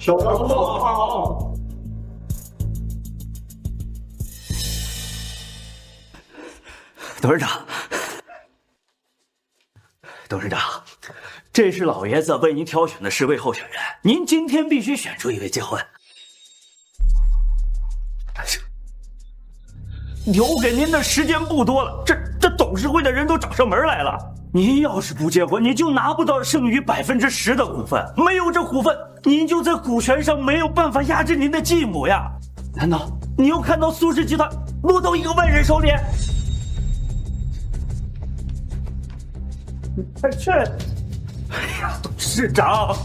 董事长，董事长，这是老爷子为您挑选的10位候选人，您今天必须选出1位结婚。留给您的时间不多了，这董事会的人都找上门来了。您要是不结婚，你就拿不到剩余10%的股份，没有这股份，您就在股权上没有办法压制您的继母呀。难道你要看到苏氏集团落到一个外人手里？是，哎呀，董事长，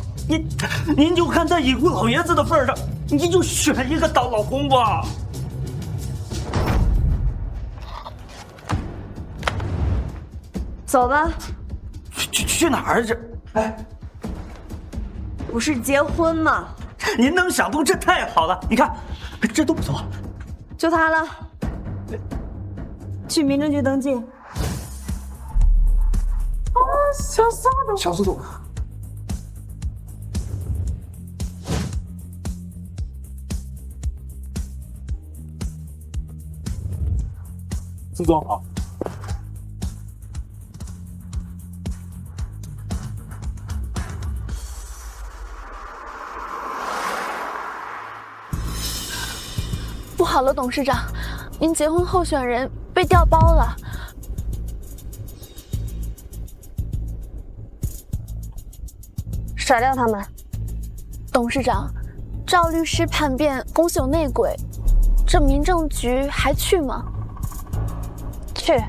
您就看在已故老爷子的份上，您就选一个当老公吧。走吧。去哪儿这？哎，不是结婚吗？您能想通，这太好了。你看，这都不错。就他了，去民政局登记。小苏总，苏总好。不好了，董事长，您结婚候选人被调包了。甩掉他们。董事长，赵律师叛变，公司有内鬼，这民政局还去吗？去，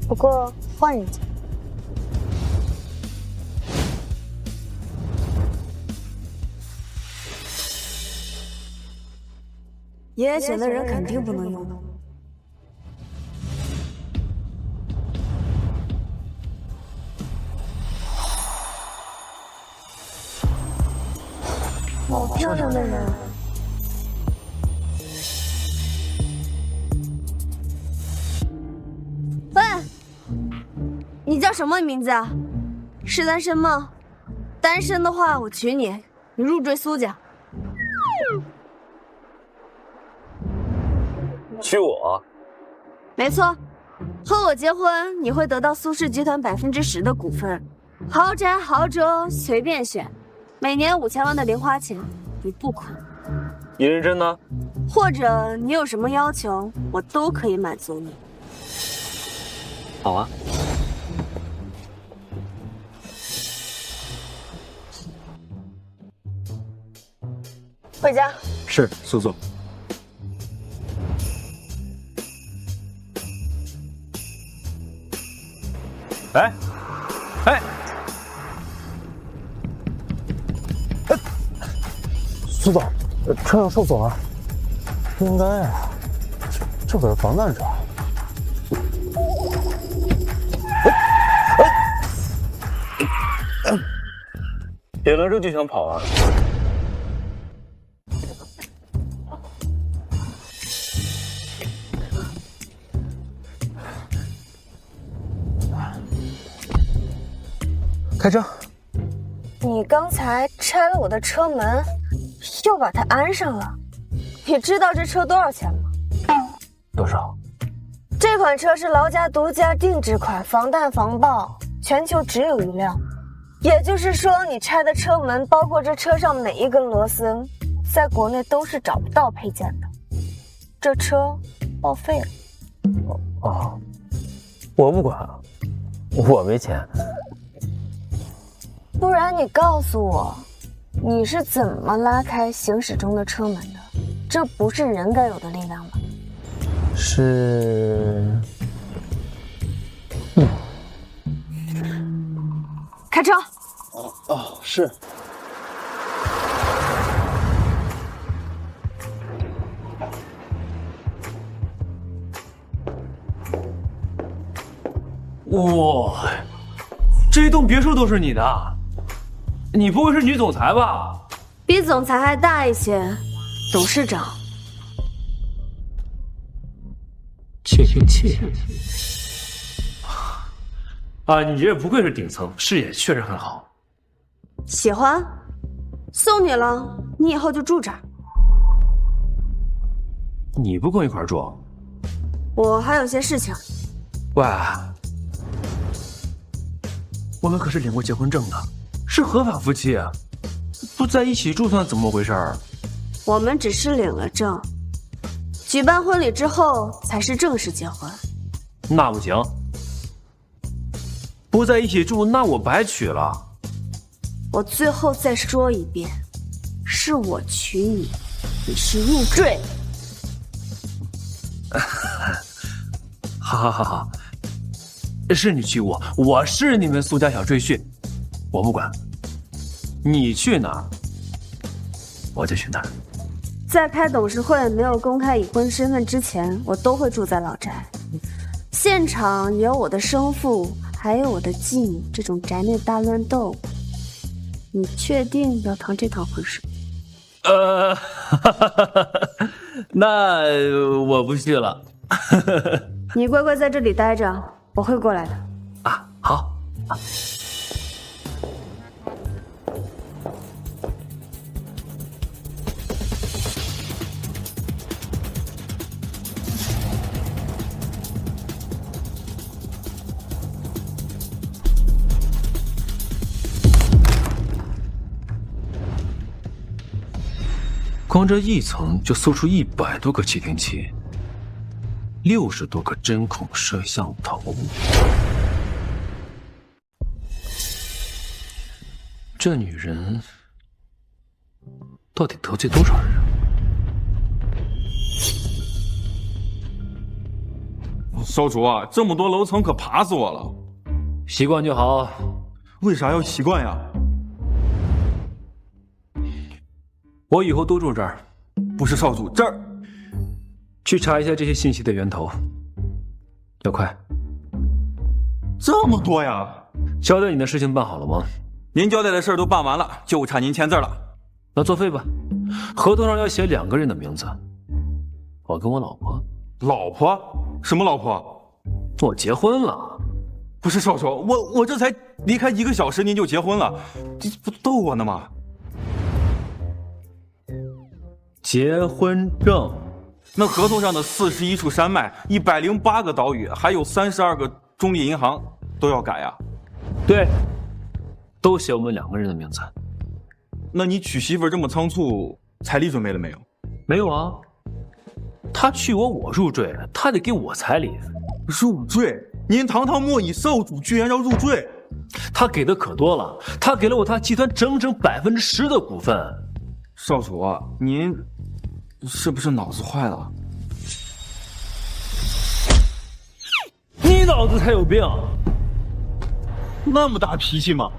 不过换人家。爷爷选的人肯定不能用。好漂亮的人。喂，你叫什么名字啊？是单身吗？单身的话，我娶你，你入赘苏家。娶我？没错，和我结婚，你会得到苏氏集团10%的股份，豪宅豪车随便选，每年5000万的零花钱，你不苦。你认真呢？或者你有什么要求，我都可以满足你。好啊。回家。是，苏总。哎，哎，苏总，车上受损了，应该啊，这可是防弹车。点了车就想跑啊？开车。你刚才拆了我的车门，又把它安上了。你知道这车多少钱吗？多少？这款车是劳驾独家定制款，防弹防爆，全球只有1辆。也就是说，你拆的车门，包括这车上每一根螺丝，在国内都是找不到配件的。这车报废了。哦，我不管，我没钱。不然你告诉我，你是怎么拉开行驶中的车门的？这不是人该有的力量吧？是，开车。哦，是。哇，这栋别墅都是你的？你不会是女总裁吧？比总裁还大一些，董事长。切。啊，你这不愧是顶层，视野确实很好。喜欢？送你了，你以后就住这儿。你不跟我一块住？我还有些事情。喂，我们可是领过结婚证的，是合法夫妻，不在一起住算怎么回事儿？我们只是领了证，举办婚礼之后才是正式结婚。那不行，不在一起住，那我白娶了。我最后再说一遍，是我娶你，你是入赘。好，是你娶我，我是你们苏家小赘婿，我不管，你去哪儿，我就去哪儿。在开董事会没有公开已婚身份之前，我都会住在老宅。现场有我的生父，还有我的继母，这种宅内大乱斗，你确定要趟这趟浑水？那我不去了。你乖乖在这里待着，我会过来的。啊，好。光这一层就搜出100多个窃听器，60多个针孔摄像头。这女人到底得罪多少人啊？少主啊，这么多楼层可爬死我了。习惯就好。为啥要习惯呀？我以后都住这儿。不是少主，这儿去查一下这些信息的源头，要快。这么多呀！交代你的事情办好了吗？您交代的事儿都办完了，就差您签字了。那作废吧。合同上要写2个人的名字，我跟我老婆。老婆？什么老婆？我结婚了。不是少主，我这才离开1个小时，您就结婚了，这不逗我呢吗？结婚证，那合同上的41处山脉、108个岛屿，还有32个中立银行都要改呀？对，都写我们2个人的名字。那你娶媳妇这么仓促，彩礼准备了没有？没有啊，他娶我入赘，他得给我彩礼。入赘？您堂堂莫以少主居然要入赘？他给的可多了，他给了我他集团整整10%的股份。少主啊，您是不是脑子坏了？你脑子才有病！那么大脾气吗？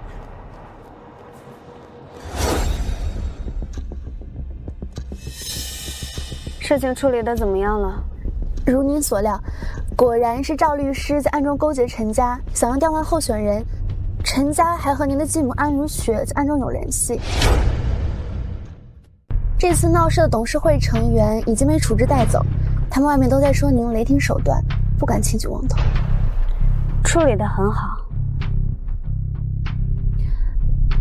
事情处理的怎么样了？如您所料，果然是赵律师在暗中勾结陈家，想要调换候选人。陈家还和您的继母安如雪在暗中有联系。这次闹事的董事会成员已经被处置带走，他们外面都在说您用雷霆手段，不敢轻举妄动。处理得很好。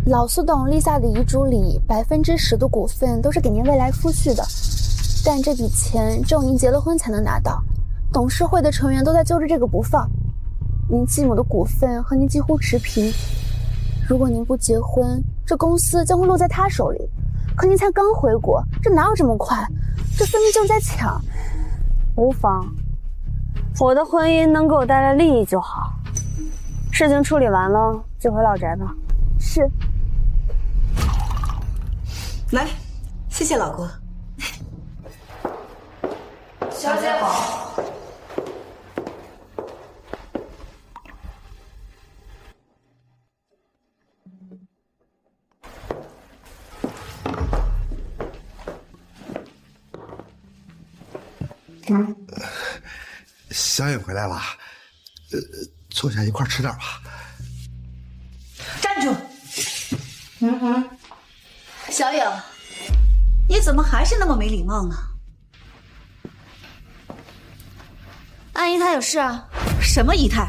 老苏董立下的遗嘱里，10%的股份都是给您未来夫婿的，但这笔钱只有您结了婚才能拿到。董事会的成员都在揪着这个不放。您继母的股份和您几乎持平，如果您不结婚，这公司将会落在他手里。可您才刚回国，这哪有这么快？这分明就是在抢。无妨，我的婚姻能给我带来利益就好。事情处理完了，就回老宅吧。是。来，谢谢老公。小姐好。小影回来了，坐下一块吃点吧。站住！小影，你怎么还是那么没礼貌呢？安姨她有事啊？什么姨太？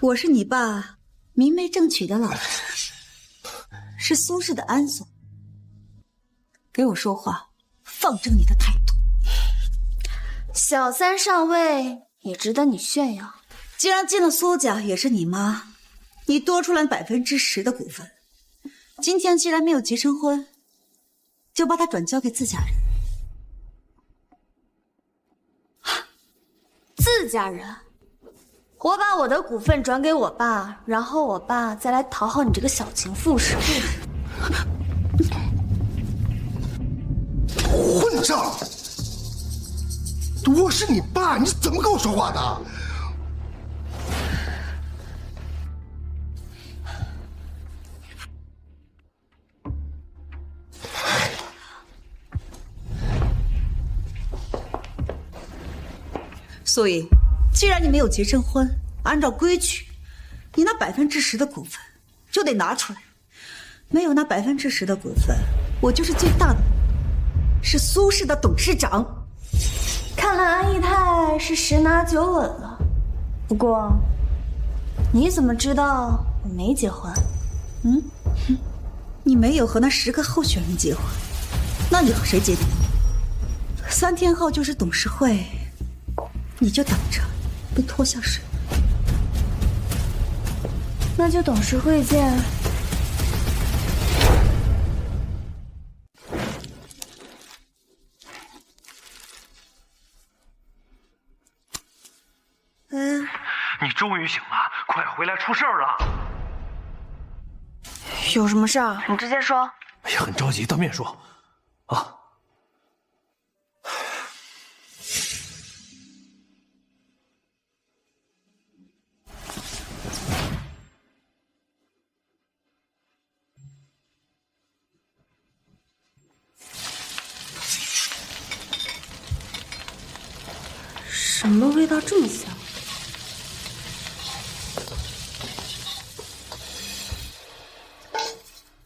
我是你爸明媒正娶的老婆。是苏氏的安总。给我说话，放正你的态度。小三上位也值得你炫耀。既然进了苏家，也是你妈，你多出来10%的股份。今天既然没有结成婚，就把它转交给自家人。自家人，我把我的股份转给我爸，然后我爸再来讨好你这个小情妇是不是？混账！我是你爸，你怎么跟我说话的？所以，既然你没有结成婚，按照规矩，你那10%的股份就得拿出来。没有那10%的股份，我就是最大的，是苏氏的董事长。看来安逸泰是10拿9稳了。不过，你怎么知道我没结婚？你没有和那10个候选人结婚，那你和谁结婚？3天后就是董事会。你就等着被拖下水。那就董事会见。你终于醒了，快回来，出事儿了！有什么事儿？你直接说。哎呀，很着急，当面说。啊。什么味道这么香？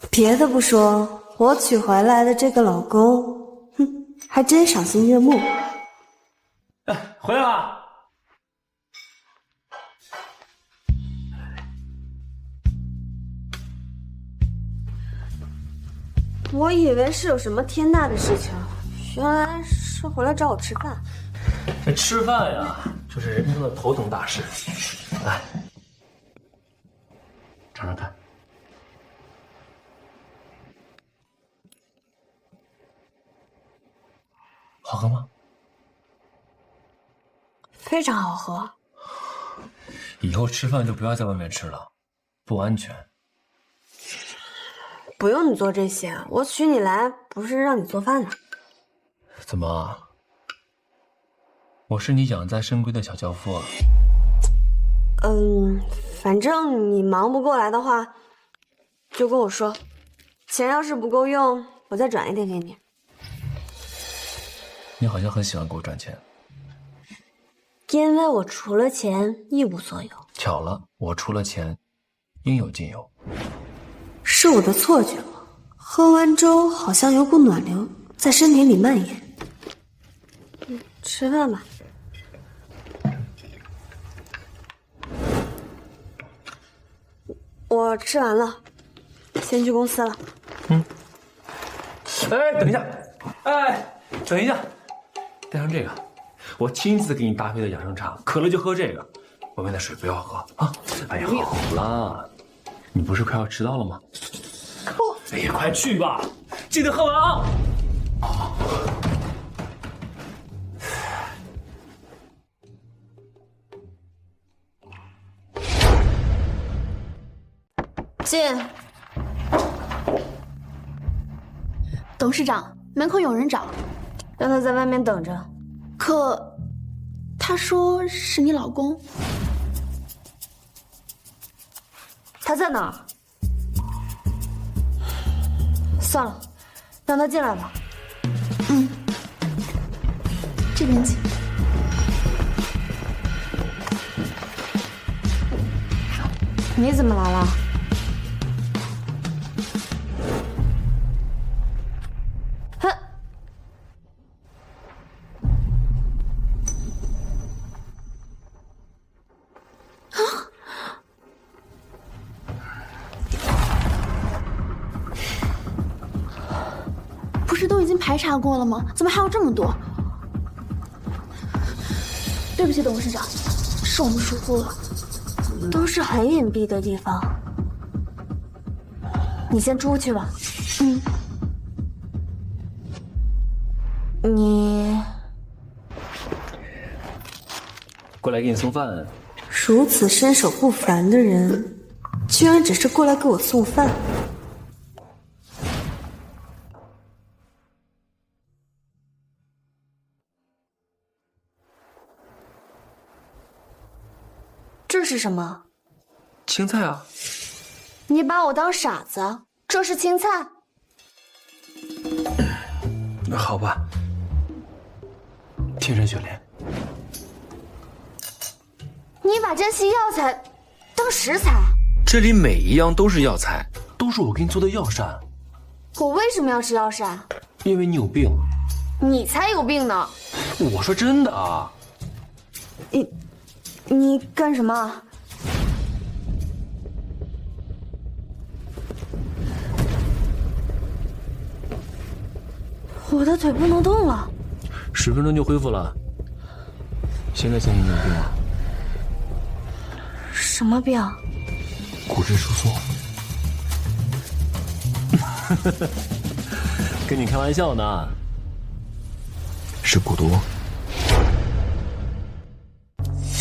别的不说，我娶回来的这个老公，还真赏心悦目。哎，回来了。我以为是有什么天大的事情，原来是回来找我吃饭。这吃饭呀，就是人生的头等大事。来，尝尝看。好喝吗？非常好喝。以后吃饭就不要在外面吃了，不安全。不用你做这些，我娶你来不是让你做饭的。怎么？我是你养在深闺的小轿夫啊？反正你忙不过来的话，就跟我说。钱要是不够用，我再转一点给你。你好像很喜欢给我转钱。因为我除了钱一无所有。巧了，我除了钱，应有尽有。是我的错觉吗？喝完粥好像有股暖流在身体里蔓延。吃饭吧。我吃完了，先去公司了。哎，等一下，哎，等一下，带上这个，我亲自给你搭配的养生茶，渴了就喝这个，外面的水不要喝啊。哎呀，好了，你不是快要迟到了吗？哎呀，快去吧，记得喝完啊。进。董事长，门口有人找，让他在外面等着。可他说是你老公。他在哪儿？算了，让他进来吧。这边请。你怎么来了？哼！都已经排查过了吗？怎么还有这么多？对不起，董事长，是我们疏忽了。都是很隐蔽的地方，你先出去吧。你过来给你送饭。如此身手不凡的人，居然只是过来给我送饭。这是什么？青菜啊。你把我当傻子？这是青菜？好吧。天山雪莲。你把这些药材当食材？这里每一样都是药材，都是我给你做的药膳。我为什么要吃药膳？因为你有病。你才有病呢！我说真的啊。你干什么？我的腿不能动了。10分钟就恢复了。现在相信你有病了。什么病？骨质疏松。跟你开玩笑呢。是蛊毒。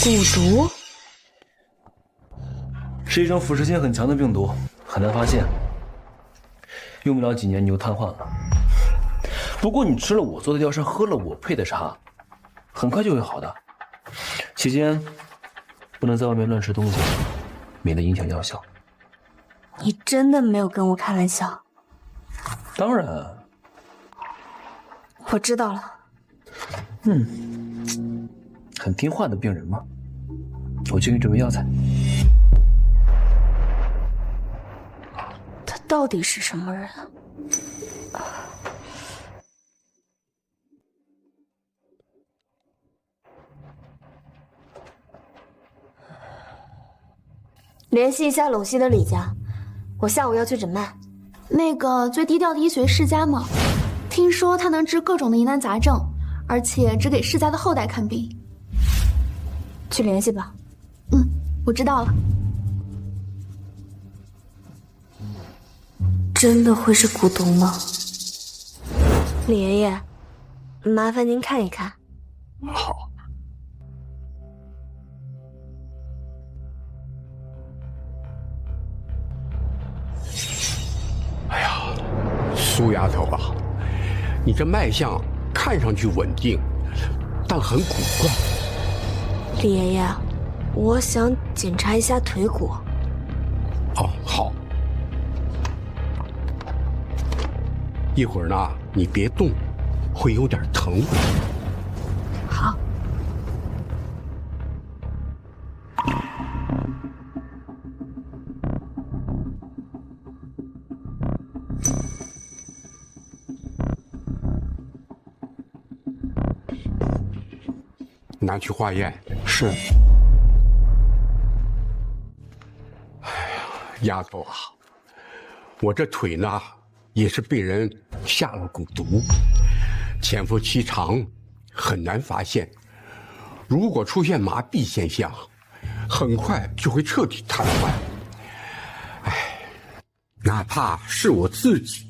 蛊毒？是一种腐蚀性很强的病毒，很难发现，用不了几年你就瘫痪了。不过你吃了我做的药膳，喝了我配的茶，很快就会好的。期间不能在外面乱吃东西，免得影响药效。你真的没有跟我开玩笑？当然。我知道了。很听话的病人嘛。我去给你准备药材。他到底是什么人？联系一下陇西的李家，我下午要去诊脉。那个最低调的医学世家吗？听说他能治各种的疑难杂症，而且只给世家的后代看病。去联系吧。我知道了。真的会是蛊毒吗？李爷爷，麻烦您看一看。好。哎呀，苏丫头啊，你这脉象看上去稳定，但很古怪。李爷爷，我想检查一下腿骨。哦，好。一会儿呢，你别动，会有点疼。好。拿去化验。是。哎呀，丫头啊，我这腿呢也是被人下了蛊毒，潜伏期长，很难发现。如果出现麻痹现象，很快就会彻底瘫痪。哎，哪怕是我自己，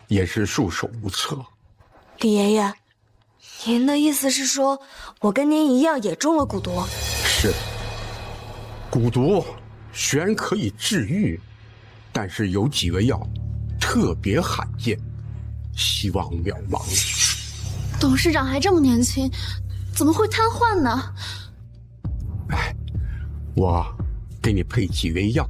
也是束手无策。李爷爷，您的意思是说，我跟您一样也中了蛊毒？是。蛊毒虽然可以治愈，但是有几味药特别罕见，希望渺茫。董事长还这么年轻，怎么会瘫痪呢？我给你配几味药，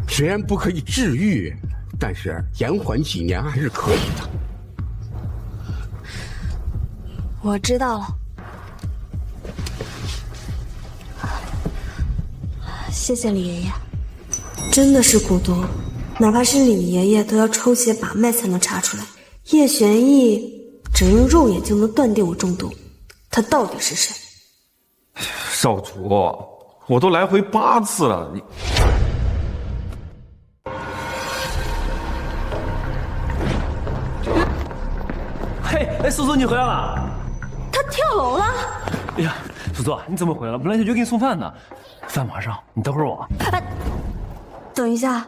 虽然不可以治愈，但是延缓几年还是可以的。我知道了，谢谢李爷爷。真的是蛊毒，哪怕是李爷爷都要抽血把脉才能查出来。叶玄义只用肉眼就能断定我中毒，他到底是谁？少主，我都来回8次了，你。哎，苏苏，你回来了。他跳楼了。哎呀，苏苏，你怎么回来了？本来小菊给你送饭呢。饭马上，你等会儿我。哎，等一下，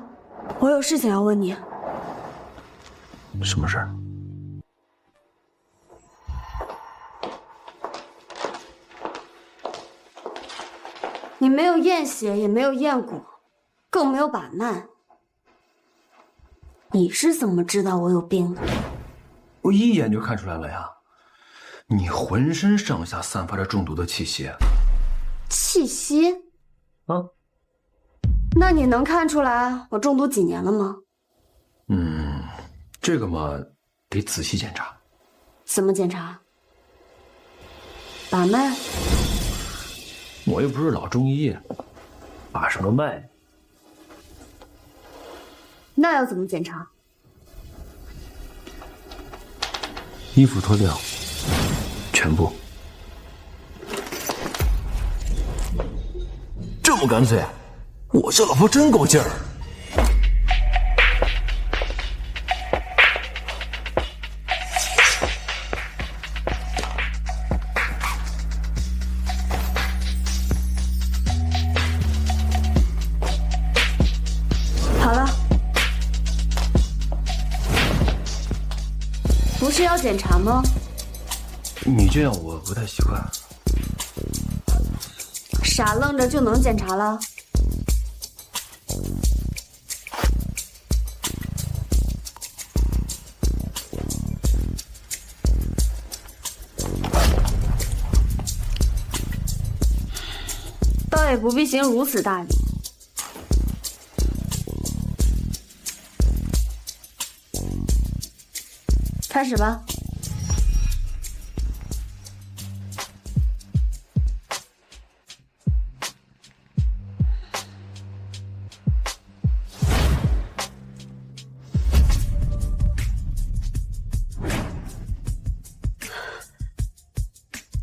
我有事情要问你。什么事儿？你没有验血，也没有验骨，更没有把脉，你是怎么知道我有病的？我一眼就看出来了呀，你浑身上下散发着中毒的气息。气息？啊？那你能看出来我中毒几年了吗？这个嘛，得仔细检查。怎么检查？把脉？我又不是老中医，把什么脉？那要怎么检查？衣服脱掉，全部。这么干脆，我这老婆真够劲儿。好了，不是要检查吗？你这样我不太习惯。傻愣着就能检查了？倒也不必行如此大礼。开始吧。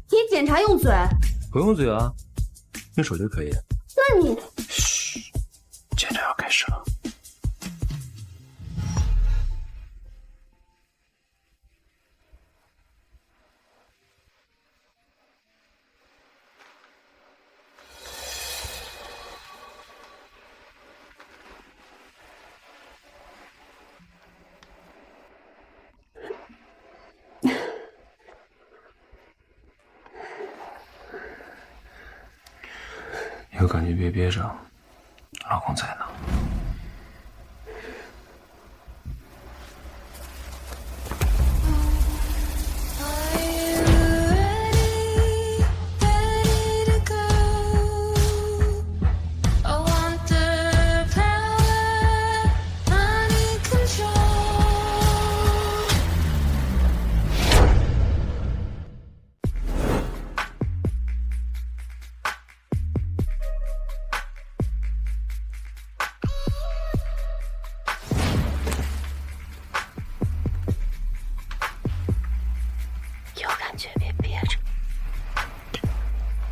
你检查用嘴？不用嘴啊，用手就可以。那你……嘘，检查要开始了。有感觉别憋着，老公在呢。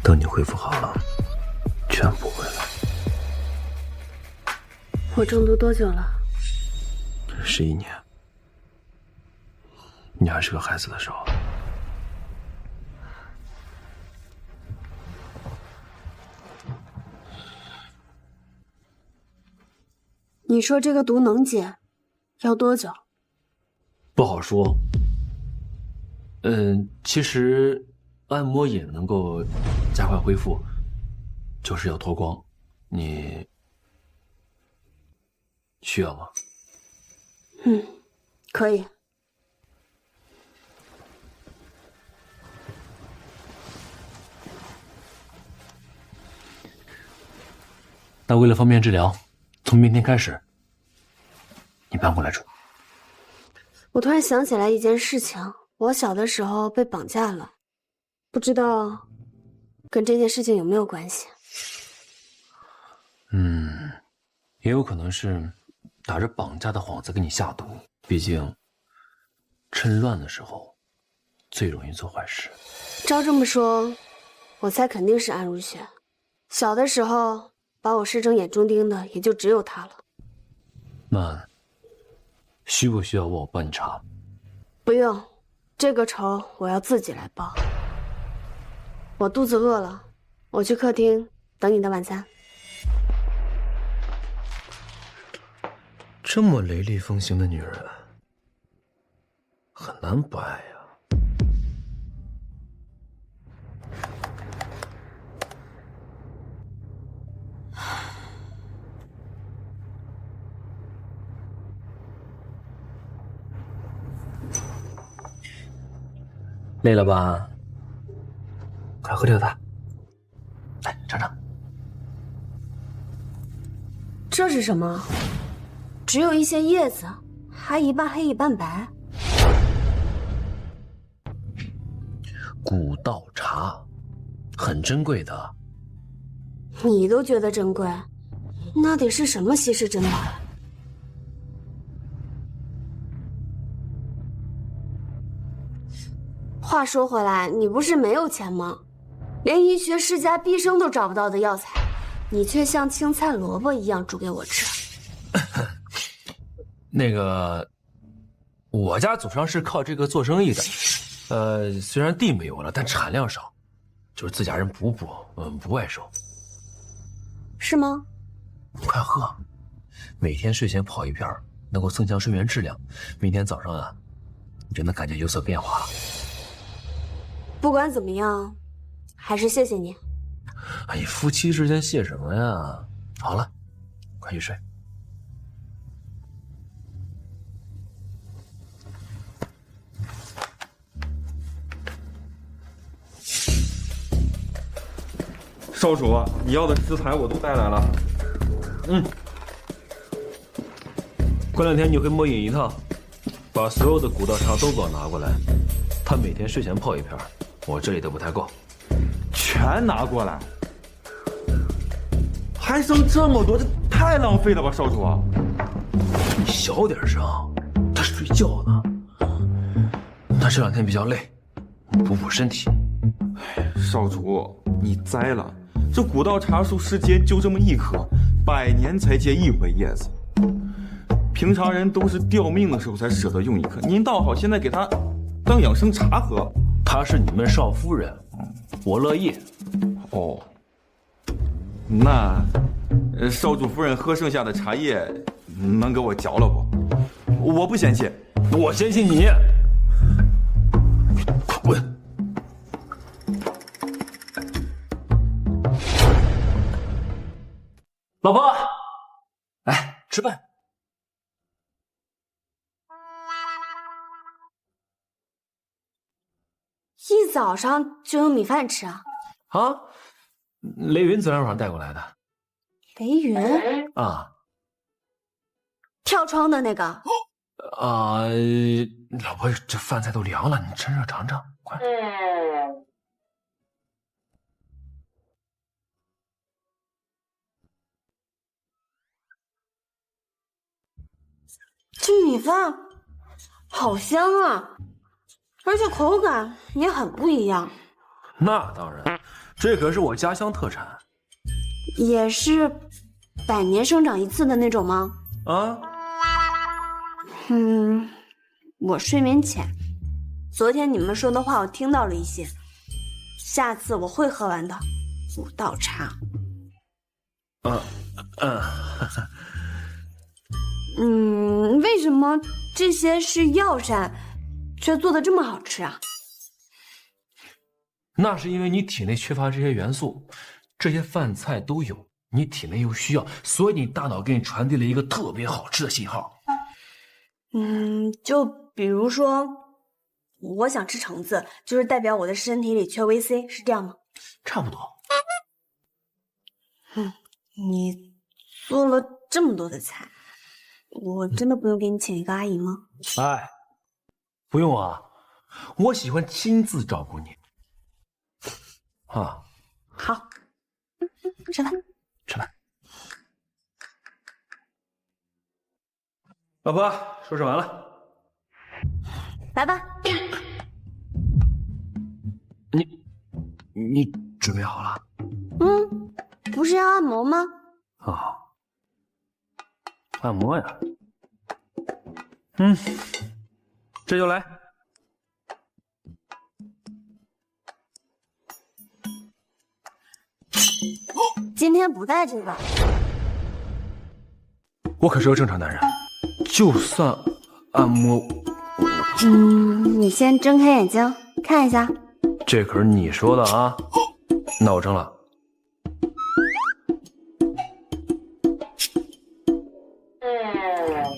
等你恢复好了，全补回来。我中毒多久了11年，你还是个孩子的时候。你说这个毒能解，要多久？不好说。其实按摩也能够加快恢复，就是要脱光。你需要吗？可以。那为了方便治疗，从明天开始，你搬过来住。我突然想起来一件事情，我小的时候被绑架了，不知道跟这件事情有没有关系？也有可能是打着绑架的幌子给你下毒，毕竟趁乱的时候最容易做坏事。照这么说，我猜肯定是安如雪。小的时候把我视成眼中钉的也就只有他了。那需不需要我帮你查？不用，这个仇我要自己来报。我肚子饿了，我去客厅等你的晚餐。这么雷厉风行的女人，很难不爱呀。累了吧？快喝这个汤，来尝尝。这是什么？只有一些叶子，还一半黑一半白。古道茶，很珍贵的。你都觉得珍贵，那得是什么稀世珍宝呀？话说回来，你不是没有钱吗？连医学世家毕生都找不到的药材，你却像青菜萝卜一样煮给我吃。那个，我家祖上是靠这个做生意的，虽然地没有了，但产量少，就是自家人补，不外收。是吗？快喝，每天睡前泡一片，能够增强睡眠质量。明天早上啊，你就能感觉有所变化了。不管怎么样，还是谢谢你。哎呀，夫妻之间谢什么呀？好了，快去睡。少主，你要的食材我都带来了。过2天你回魔隐一趟，把所有的古道茶都给我拿过来。他每天睡前泡一片，我这里的不太够。全拿过来，还剩这么多，这太浪费了吧，少主。你小点声，他睡觉呢。他这2天比较累，补身体。少主，你栽了，这古道茶树世间就这么一棵，100年才结一回叶子。平常人都是吊命的时候才舍得用一颗，您倒好，现在给他当养生茶喝。她是你们少夫人，我乐意。哦，那少主夫人喝剩下的茶叶能给我嚼了不？我不嫌弃，我嫌弃你。快滚！老婆，来吃饭。一早上就有米饭吃啊？啊，雷云昨天晚上带过来的。雷云啊，跳窗的那个。啊，老婆，这饭菜都凉了，你趁热尝尝，快。这米饭好香啊，而且口感也很不一样。那当然，这可是我家乡特产。也是100年生长一次的那种吗？啊？我睡眠浅，昨天你们说的话我听到了一些，下次我会喝完的。古道茶。为什么这些是药膳，却做的这么好吃啊？那是因为你体内缺乏这些元素，这些饭菜都有，你体内又需要，所以你大脑给你传递了一个特别好吃的信号。就比如说，我想吃橙子，就是代表我的身体里缺维 C， 是这样吗？差不多。你做了这么多的菜，我真的不用给你请一个阿姨吗？哎，不用啊，我喜欢亲自照顾你。啊，好，吃饭。吃饭。老婆，收拾完了。来吧。你准备好了？不是要按摩吗？啊，按摩呀。这就来。天不带这个。我可是个正常男人，就算按摩，你先睁开眼睛看一下。这可是你说的啊。那我睁了。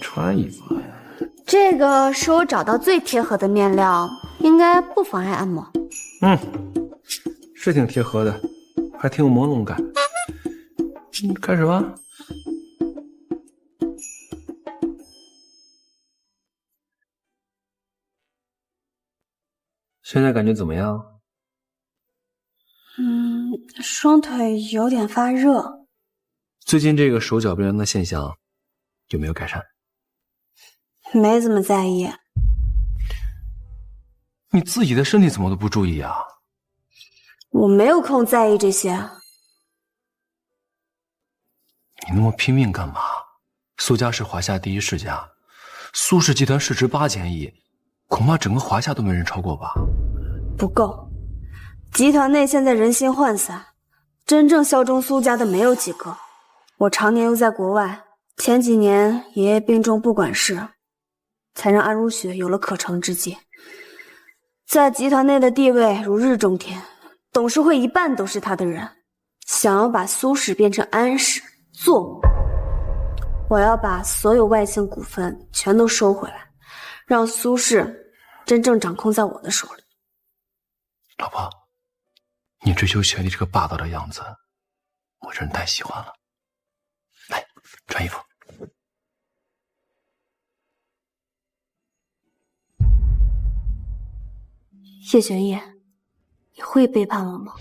穿衣服。这个是我找到最贴合的面料，应该不妨碍按摩。是挺贴合的，还挺有朦胧感。开始吧。现在感觉怎么样？双腿有点发热。最近这个手脚冰凉的现象有没有改善？没怎么在意。你自己的身体怎么都不注意啊？我没有空在意这些。你那么拼命干嘛？苏家是华夏第一世家，苏氏集团市值8000亿，恐怕整个华夏都没人超过吧？不够，集团内现在人心涣散，真正效忠苏家的没有几个。我常年又在国外，前几年爷爷病重不管事，才让安如雪有了可乘之机，在集团内的地位如日中天，董事会一半都是他的人，想要把苏氏变成安氏，做梦！我要把所有外姓股份全都收回来，让苏氏真正掌控在我的手里。老婆，你追求权力这个霸道的样子，我真太喜欢了。来，穿衣服。叶玄烨，你会背叛我吗？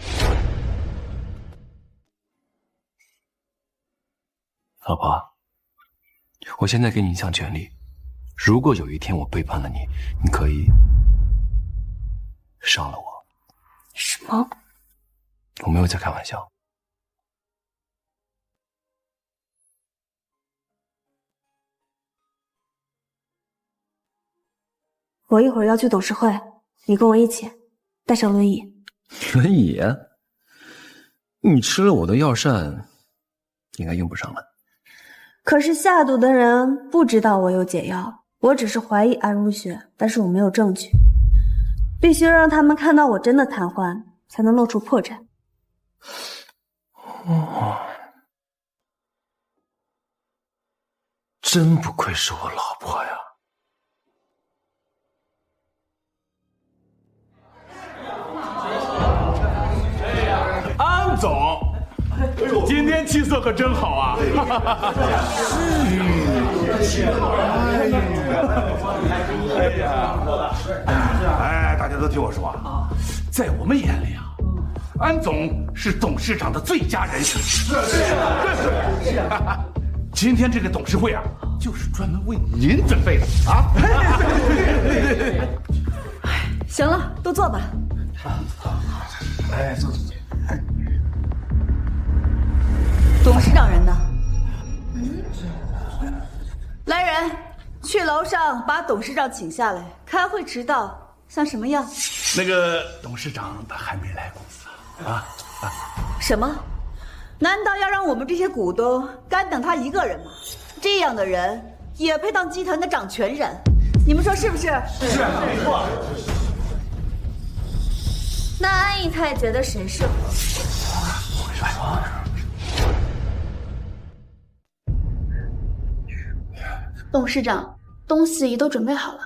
老婆，我现在给你一项权利，如果有一天我背叛了你，你可以杀了我。什么？我没有在开玩笑。我一会儿要去董事会，你跟我一起，带上轮椅。轮椅？你吃了我的药膳，应该用不上了。可是下毒的人不知道我有解药，我只是怀疑安如雪，但是我没有证据，必须让他们看到我真的瘫痪，才能露出破绽。真不愧是我老婆呀！安总，今天气色可真好啊！哎，大家都听我说啊，在我们眼里啊，安总是董事长的最佳人选。是。今天这个董事会啊，就是专门为您准备的啊！行了，都坐吧。哎，坐。董事长人呢？来人，去楼上把董事长请下来。开会迟到像什么样？那个董事长他还没来公司啊？什么？难道要让我们这些股东干等他一个人吗？这样的人也配当集团的掌权人？你们说是不是？是，没错。那安逸太觉得谁适合？董事长，东西都准备好了。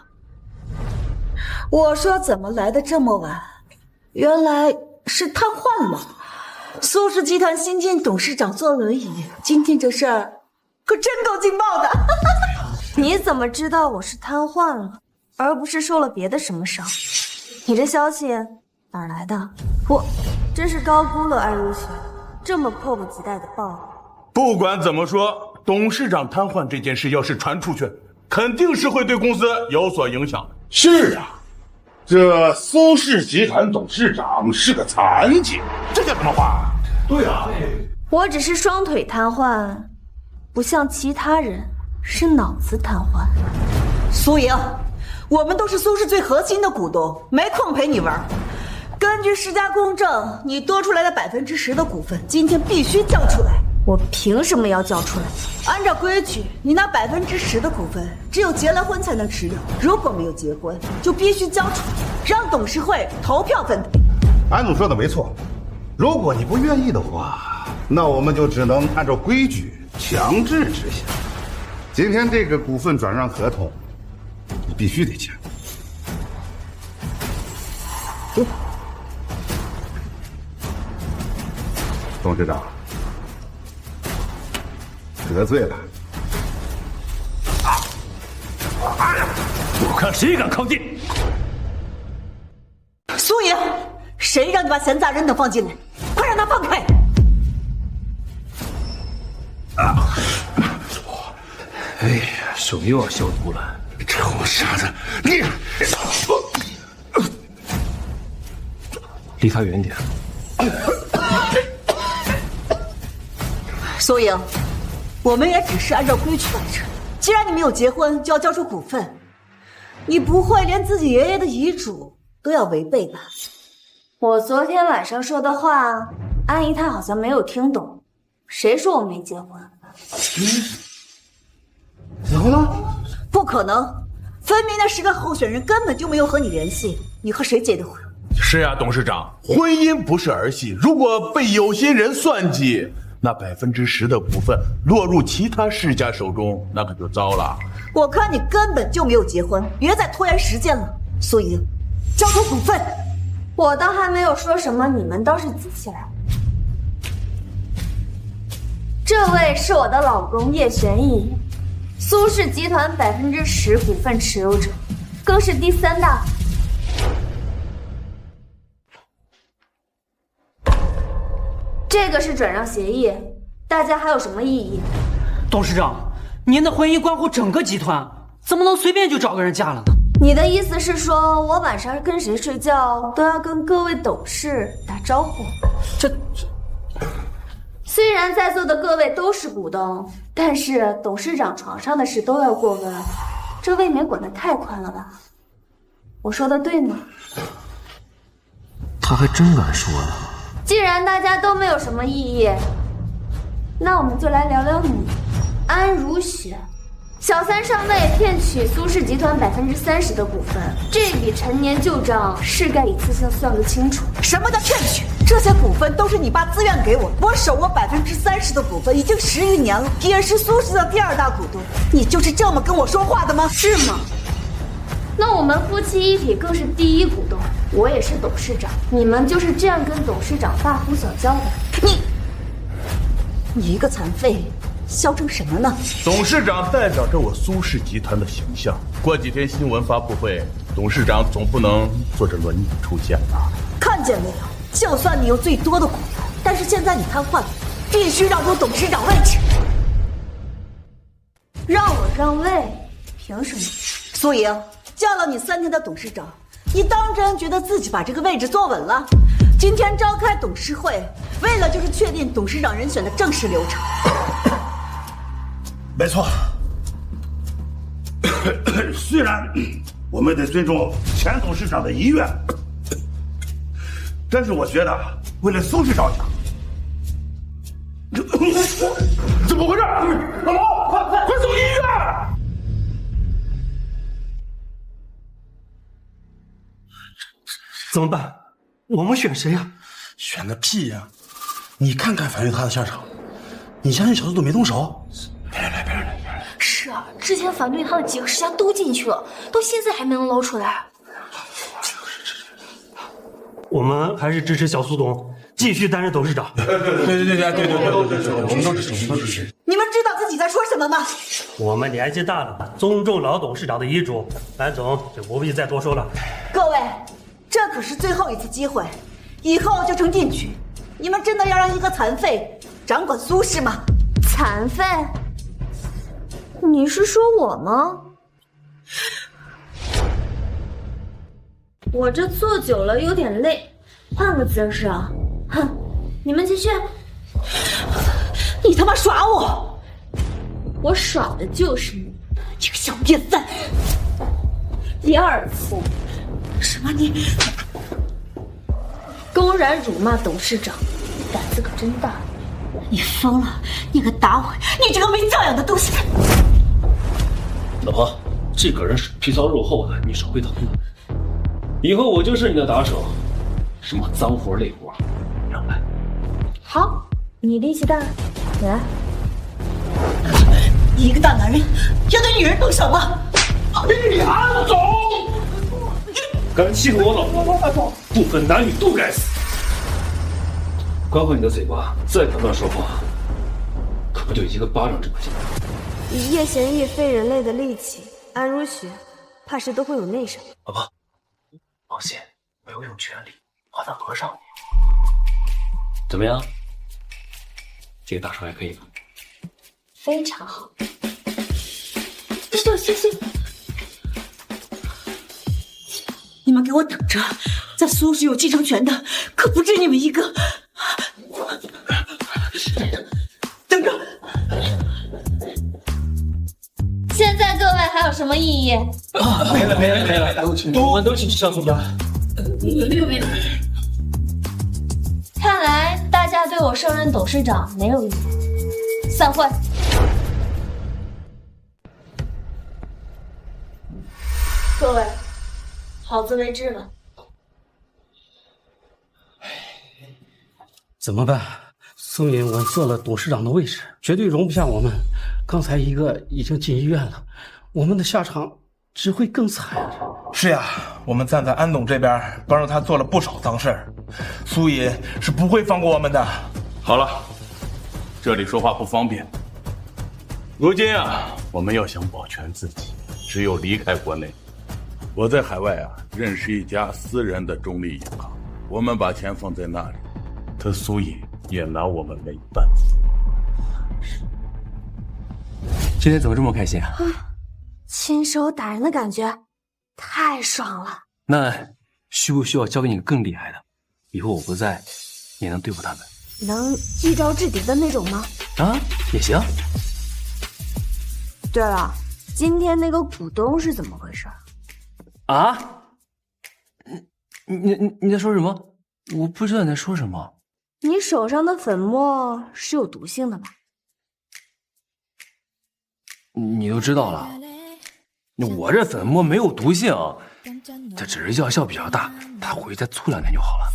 我说怎么来的这么晚？原来是瘫痪了。苏氏集团新晋董事长坐轮椅，今天这事儿可真够劲爆的。你怎么知道我是瘫痪了，而不是受了别的什么伤？你这消息哪儿来的？我真是高估了安如雪，这么迫不及待的报了。不管怎么说，董事长瘫痪这件事要是传出去，肯定是会对公司有所影响的。是啊，这苏氏集团董事长是个残疾，这叫什么话？对啊，我只是双腿瘫痪，不像其他人是脑子瘫痪。苏莹，我们都是苏氏最核心的股东，没空陪你玩。根据市家公证，你多出来的10%的股份，今天必须交出来。我凭什么要交出来？按照规矩，你那10%的股份，只有结了婚才能持有。如果没有结婚，就必须交出来，让董事会投票分配。安总说的没错，如果你不愿意的话，那我们就只能按照规矩强制执行。今天这个股份转让合同，你必须得签。董事长，得罪了。我看谁敢靠近！苏莹，谁让你把闲杂人等放进来？快让他放开！哎呀，手又要消毒了。这货傻子，你离他远点。苏莹，我们也只是按照规矩办事。既然你没有结婚，就要交出股份，你不会连自己爷爷的遗嘱都要违背吧？我昨天晚上说的话，安姨她好像没有听懂。谁说我没结婚？结婚了？不可能，分明那10个候选人根本就没有和你联系，你和谁结的婚？是啊，董事长，婚姻不是儿戏，如果被有心人算计，那10%的股份落入其他世家手中，那可就糟了。我看你根本就没有结婚，别再拖延时间了。苏莹，交出股份。我倒还没有说什么，你们倒是急起来。这位是我的老公叶玄义，苏氏集团10%股份持有者，更是第3大。这个是转让协议，大家还有什么异议？董事长，您的婚姻关乎整个集团，怎么能随便就找个人嫁了呢？你的意思是说我晚上跟谁睡觉都要跟各位董事打招呼？虽然在座的各位都是股东，但是董事长床上的事都要过问，这未免管得太宽了吧？我说的对吗？他还真敢说呢。既然大家都没有什么异议，那我们就来聊聊你，安如雪。小三上位骗取苏氏集团30%的股份，这笔陈年旧账是该一次性算个清楚。什么叫骗取？这些股份都是你爸自愿给我，我手握30%的股份已经10余年了，也是苏氏的第2大股东。你就是这么跟我说话的吗？是吗？那我们夫妻一体更是第1股东，我也是董事长，你们就是这样跟董事长大呼小叫的？你一个残废，嚣张什么呢？董事长代表着我苏氏集团的形象，过几天新闻发布会，董事长总不能坐着轮椅出现吧？看见没有？就算你有最多的股份，但是现在你瘫痪了，必须让出董事长位置。让我让位？凭什么？苏莹，叫了你3天的董事长，你当真觉得自己把这个位置坐稳了？今天召开董事会，为了就是确定董事长人选的正式流程。没错。虽然我们得尊重前董事长的遗愿，但是我觉得为了苏氏着想，怎么回事？老毛，快送医院！怎么办？我们选谁呀？选个屁呀！你看看樊玉他的下场，你相信小杜都没动手？别来！是啊，之前反对他的几个世家都进去了，到现在还没能捞出来。我们还是支持小苏董继续担任董事长。对，我们都支持。你们知道自己在说什么吗？我们年纪大了，尊重老董事长的遗嘱。蓝总就不必再多说了。各位，这可是最后一次机会，以后就成定局。你们真的要让一个残废掌管苏氏吗？残废？你是说我吗？我这坐久了有点累，换个姿势啊！哼，你们继续。你他妈耍我！我耍的就是你，这个小瘪三！第2次。什么你？公然辱骂董事长，胆子可真大！你疯了！你个打鬼！你这个没教养的东西！老婆，这个人是皮糙肉厚的，你手会疼的。以后我就是你的打手，什么脏活累活，让来。好，你力气大，你来。你一个大男人要对女人动手吗？安总，敢欺负我老婆，不分男女都该死。管好你的嘴巴，再敢乱说话，可不就一个巴掌这么轻？以叶贤义非人类的力气，安如雪怕是都会有内伤。老婆，放心，我有用全力把他讹上你。怎么样？这个大手还可以吧？非常好。行，你们给我等着！在苏氏有继承权的，可不止你们一个。等着！现在各位还有什么异议？没了，我们都请上总吧。看来大家对我升任董事长没有异议，散会。各位，好自为之吧。怎么办？苏敏稳坐了董事长的位置，绝对容不下我们。刚才一个已经进医院了，我们的下场只会更惨。是呀，我们站在安董这边，帮着他做了不少脏事儿，苏尹是不会放过我们的。好了，这里说话不方便。如今啊，我们要想保全自己，只有离开国内。我在海外啊，认识一家私人的中立银行，我们把钱放在那里，他苏尹也拿我们没办法。今天怎么这么开心啊？亲手打人的感觉太爽了。那需不需要教给你更厉害的？以后我不在，也能对付他们。能一招制敌的那种吗？啊，也行。对了，今天那个股东是怎么回事？啊？你在说什么？我不知道你在说什么。你手上的粉末是有毒性的吧？你都知道了。我这粉末没有毒性，它只是药效比较大，他回去再搓2天就好了。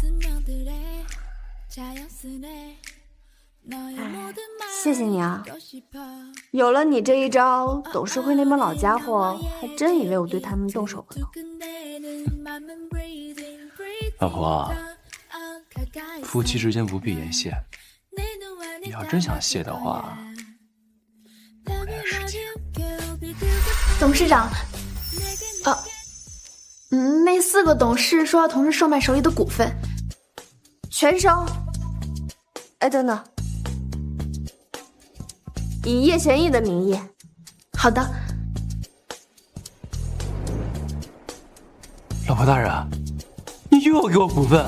谢谢你啊！有了你这一招，董事会那帮老家伙还真以为我对他们动手了呢。老婆，夫妻之间不必言谢，你要真想谢的话，我给点时间。董事长，那4个董事说要同时售卖手里的股份，全收。哎，等等，以叶贤义的名义。好的。老婆大人，你又要给我股份，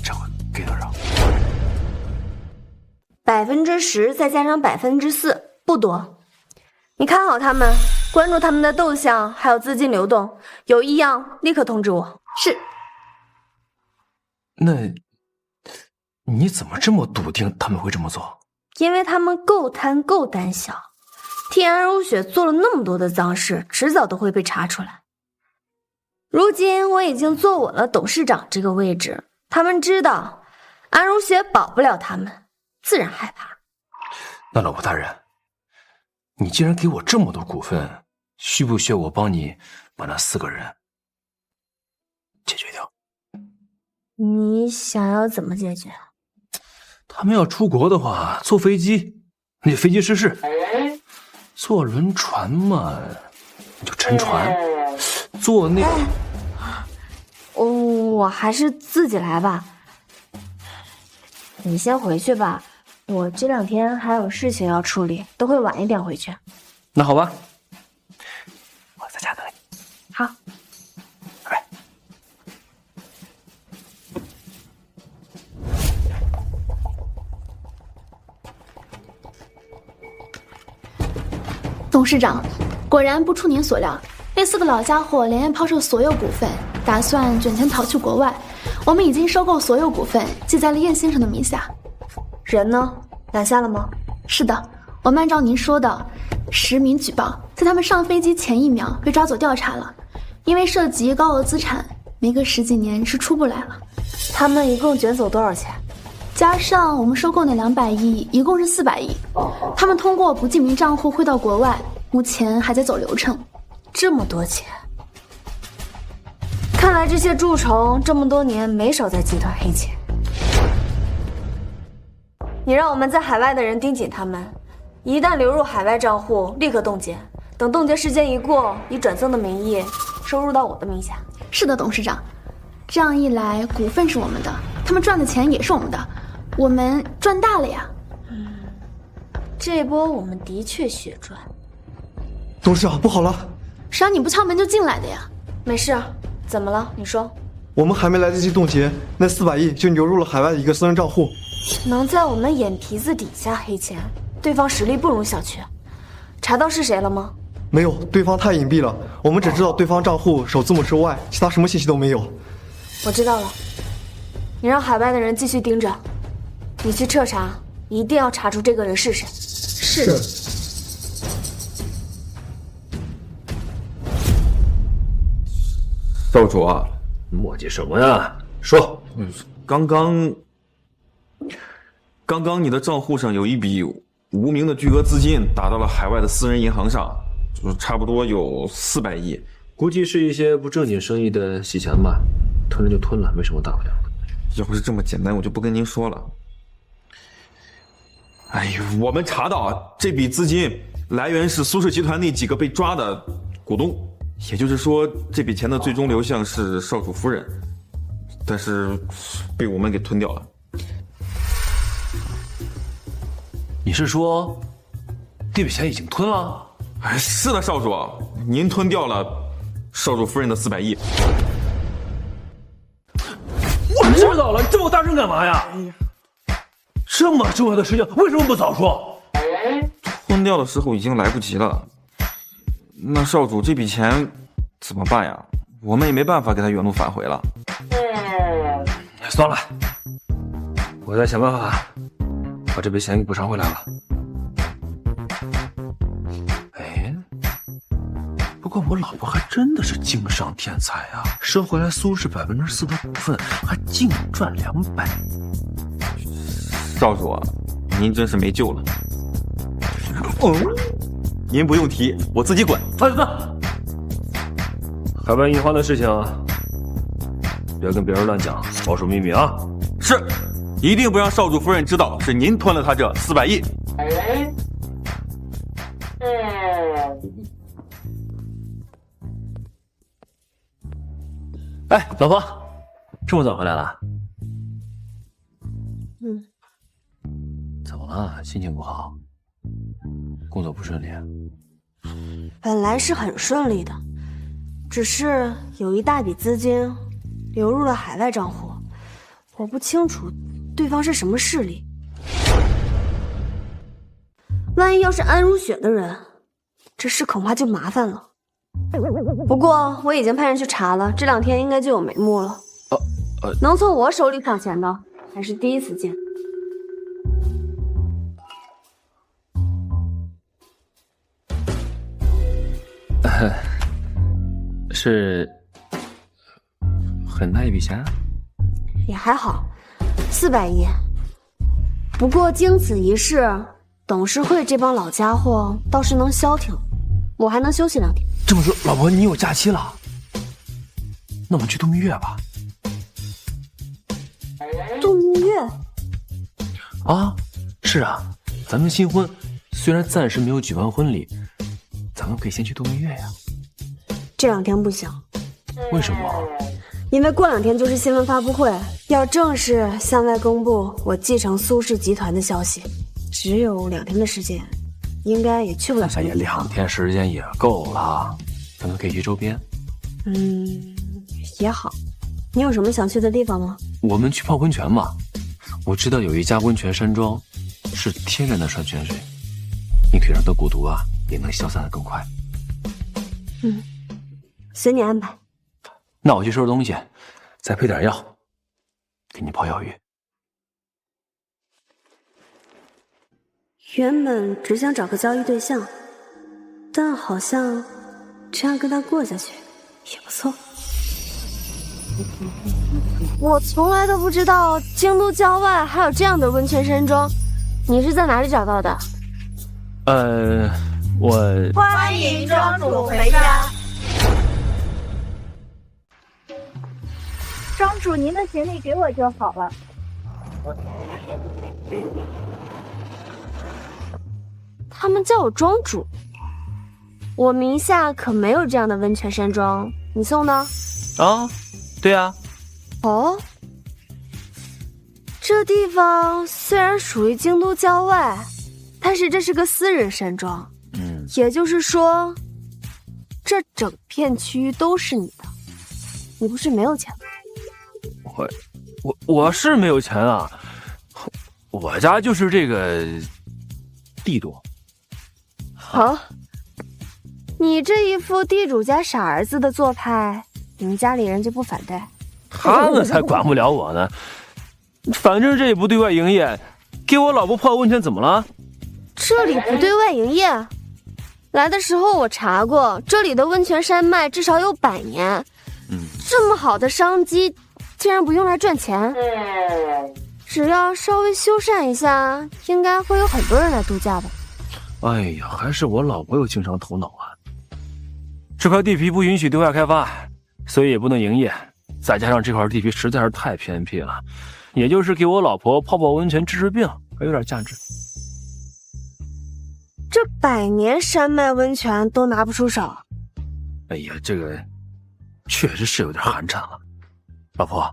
这回给多少？10%再加上4%，不多。你看好他们，关注他们的动向，还有资金流动，有异样立刻通知我。是。那你怎么这么笃定他们会这么做？因为他们够贪够胆小，替安如雪做了那么多的脏事，迟早都会被查出来。如今我已经坐稳了董事长这个位置，他们知道安如雪保不了他们，自然害怕。那老婆大人，你既然给我这么多股份，需不需要我帮你把那4个人解决掉？你想要怎么解决？他们要出国的话，坐飞机那就飞机失事；坐轮船嘛，你就沉船；坐那……我还是自己来吧。你先回去吧，我这2天还有事情要处理，都会晚一点回去。那好吧，我在家等你。好，拜拜。董事长，果然不出您所料，那4个老家伙连夜抛售所有股份，打算卷钱逃去国外。我们已经收购所有股份，记在了叶先生的名下。人呢？拦下了吗？是的，我们按照您说的，10名举报，在他们上飞机前1秒被抓走调查了，因为涉及高额资产，没个10几年是出不来了。他们一共卷走多少钱？加上我们收购那200亿，一共是400亿。他们通过不记名账户汇到国外，目前还在走流程。这么多钱，看来这些蛀虫这么多年没少在集团黑钱。你让我们在海外的人盯紧他们，一旦流入海外账户，立刻冻结。等冻结时间一过，以转赠的名义收入到我的名下。是的，董事长。这样一来，股份是我们的，他们赚的钱也是我们的，我们赚大了呀。这波我们的确血赚。董事长，不好了！谁让你不敲门就进来的呀？没事，怎么了？你说。我们还没来得及冻结，那400亿就流入了海外的一个私人账户。能在我们眼皮子底下黑钱，对方实力不容小觑。查到是谁了吗？没有，对方太隐蔽了，我们只知道对方账户首字母是 Y， 其他什么信息都没有。我知道了，你让海外的人继续盯着，你去彻查，一定要查出这个人是谁。是。少主啊，磨叽什么呀？说。刚刚你的账户上有一笔无名的巨额资金打到了海外的私人银行上，就是差不多有400亿，估计是一些不正经生意的洗钱吧，吞了就吞了，没什么大不了的。要不是这么简单，我就不跟您说了。哎呦，我们查到啊，这笔资金来源是苏氏集团那几个被抓的股东，也就是说，这笔钱的最终流向是少主夫人，但是被我们给吞掉了。你是说这笔钱已经吞了？哎，是的，少主，您吞掉了少主夫人的400亿。我知道了，你这么大声干嘛呀？这么重要的事情为什么不早说？吞掉的时候已经来不及了。那少主这笔钱怎么办呀？我们也没办法给他原路返回了。算了，我再想办法把这笔钱给补偿回来了。哎，不过我老婆还真的是经商天才啊，收回来苏氏4%的股份，还净赚200。少主，您真是没救了。您不用提，我自己管。放心，海外银行的事情别跟别人乱讲，保守秘密啊。是，一定不让少主夫人知道是您吞了他这400亿。哎，老婆，这么早回来了？怎么了？心情不好？工作不顺利？本来是很顺利的，只是有一大笔资金流入了海外账户，我不清楚对方是什么势力。万一要是安如雪的人，这事恐怕就麻烦了。不过我已经派人去查了，这2天应该就有眉目了。能从我手里抢钱的还是第一次见。是很大一笔钱？也还好，400亿。不过经此一事，董事会这帮老家伙倒是能消停，我还能休息2天。这么说，老婆你有假期了？那我们去度蜜月吧。度蜜月？啊，是啊，咱们新婚虽然暂时没有举办婚礼，咱们可以先去度蜜月呀。这2天不行。为什么？因为过2天就是新闻发布会，要正式向外公布我继承苏氏集团的消息，只有2天的时间，应该也去不了什么地方。2天时间也够了，咱们可以去周边。也好。你有什么想去的地方吗？我们去泡温泉嘛。我知道有一家温泉山庄，是天然的山泉水，你腿上的蛊毒啊，也能消散得更快。随你安排。那我去收拾东西，再配点药，给你泡药浴。原本只想找个交易对象，但好像这样跟他过下去也不错。我从来都不知道京都郊外还有这样的温泉山庄，你是在哪里找到的？我欢迎庄主回家。庄主，您的行李给我就好了。他们叫我庄主，我名下可没有这样的温泉山庄，你送的？啊，对啊。哦，这地方虽然属于京都郊外，但是这是个私人山庄。也就是说，这整片区域都是你的。你不是没有钱吗？我是没有钱啊，我家就是这个地多。好，你这一副地主家傻儿子的做派，你们家里人就不反对？他们才管不了我呢，反正这也不对外营业，给我老婆泡温泉怎么了？这里不对外营业？来的时候我查过，这里的温泉山脉至少有100年。这么好的商机，竟然不用来赚钱？只要稍微修缮一下，应该会有很多人来度假吧？哎呀，还是我老婆有经商头脑啊！这块地皮不允许对外开发，所以也不能营业。再加上这块地皮实在是太偏僻了，也就是给我老婆泡泡温泉治治病，还有点价值。这100年山脉温泉都拿不出手。哎呀，这个确实是有点寒碜了。老婆，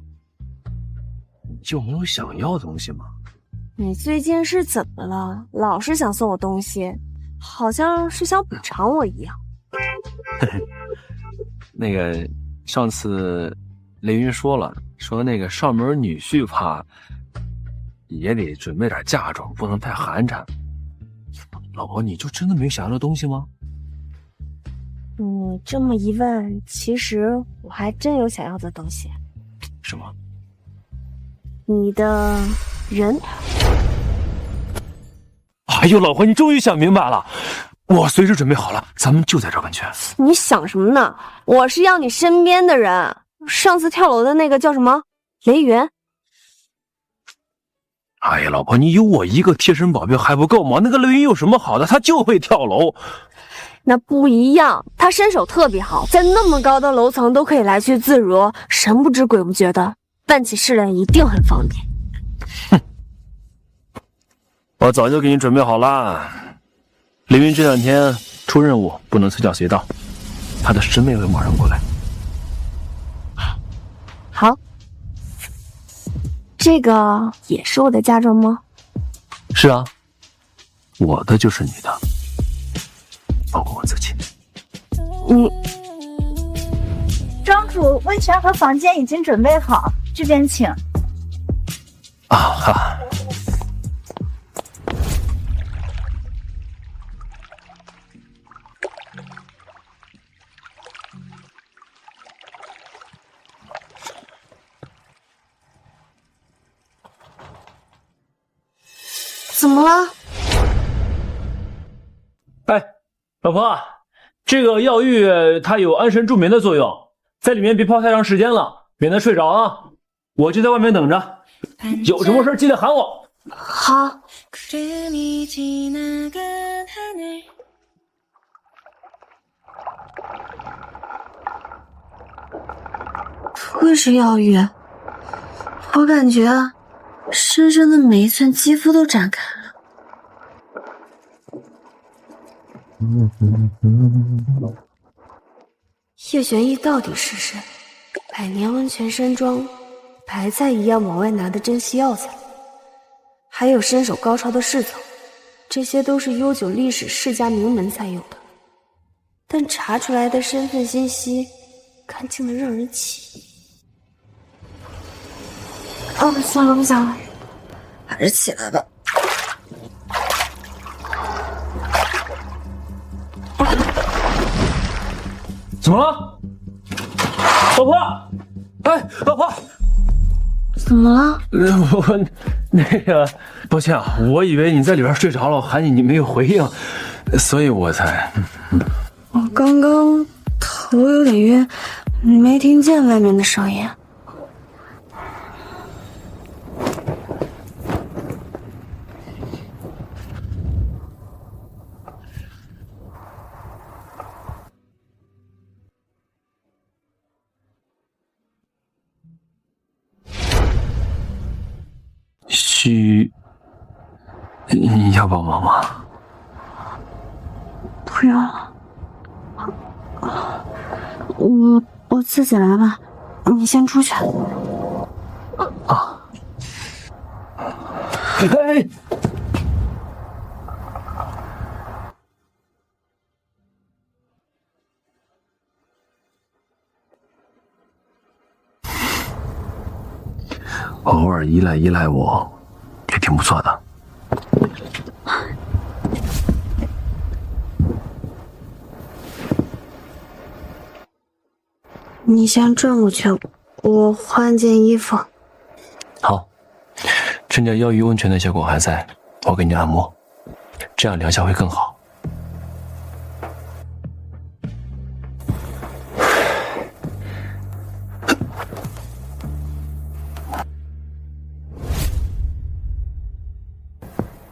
你就没有想要的东西吗？你最近是怎么了？老是想送我东西，好像是想补偿我一样。那个上次雷云说了，说那个上门女婿怕也得准备点嫁妆，不能太寒碜。老婆，你就真的没有想要的东西吗？你这么一问，其实我还真有想要的东西。什么？你的人。哎呦，老婆，你终于想明白了，我随时准备好了，咱们就在这温泉。你想什么呢？我是要你身边的人。上次跳楼的那个叫什么？雷云。哎呀，老婆，你有我一个贴身保镖还不够吗？那个雷云有什么好的？他就会跳楼。那不一样，他身手特别好，在那么高的楼层都可以来去自如，神不知鬼不觉的，办起事来一定很方便。哼，我早就给你准备好了。雷云这2天出任务，不能随叫随到，他的师妹会马上过来。好，这个也是我的嫁妆吗？是啊，我的就是你的，包括我自己。你，庄主，温泉和房间已经准备好，这边请。啊哈。怎么了？哎，老婆，这个药浴它有安神助眠的作用，在里面别泡太长时间了，免得睡着啊。我就在外面等着，有什么事记得喊我。好。不会是药浴，我感觉身上的每一寸肌肤都展开了。叶玄逸到底是谁？100年温泉山庄，白菜一样往外拿的珍稀药材，还有身手高超的侍从，这些都是悠久历史世家名门才有的。但查出来的身份信息，干净的让人起疑。算了，不想了，还是起来吧。怎么了，老婆？哎，老婆，怎么了？那个，抱歉啊，我以为你在里边睡着了，我喊你你没有回应，所以我才……我刚刚头有点晕，没听见外面的声音。你要帮忙吗？不用了，我自己来吧，你先出去。啊！哎！偶尔依赖我，也挺不错的。你先转过去，我换件衣服。好，趁着药浴温泉的效果还在，我给你按摩，这样疗效会更好。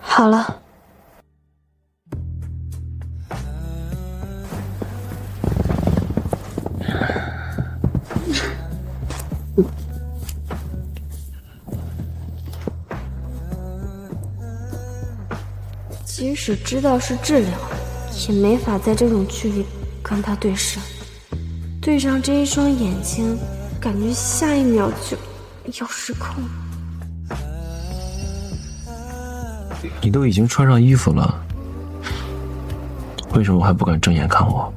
好了。即使知道是治疗，也没法在这种距离跟他对视。对上这一双眼睛，感觉下一秒就要失控。你都已经穿上衣服了，为什么还不敢正眼看我？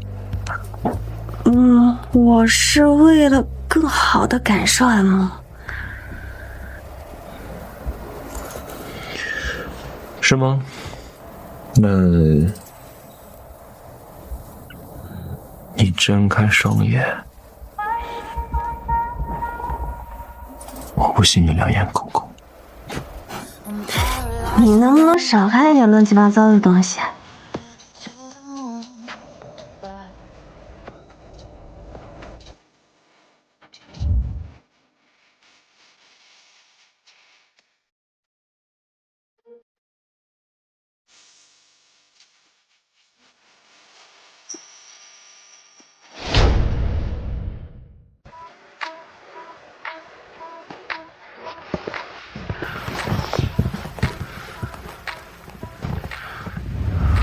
我是为了更好的感受按摩。是吗？那你睁开双眼，我不信你两眼空空。你能不能少看一点乱七八糟的东西？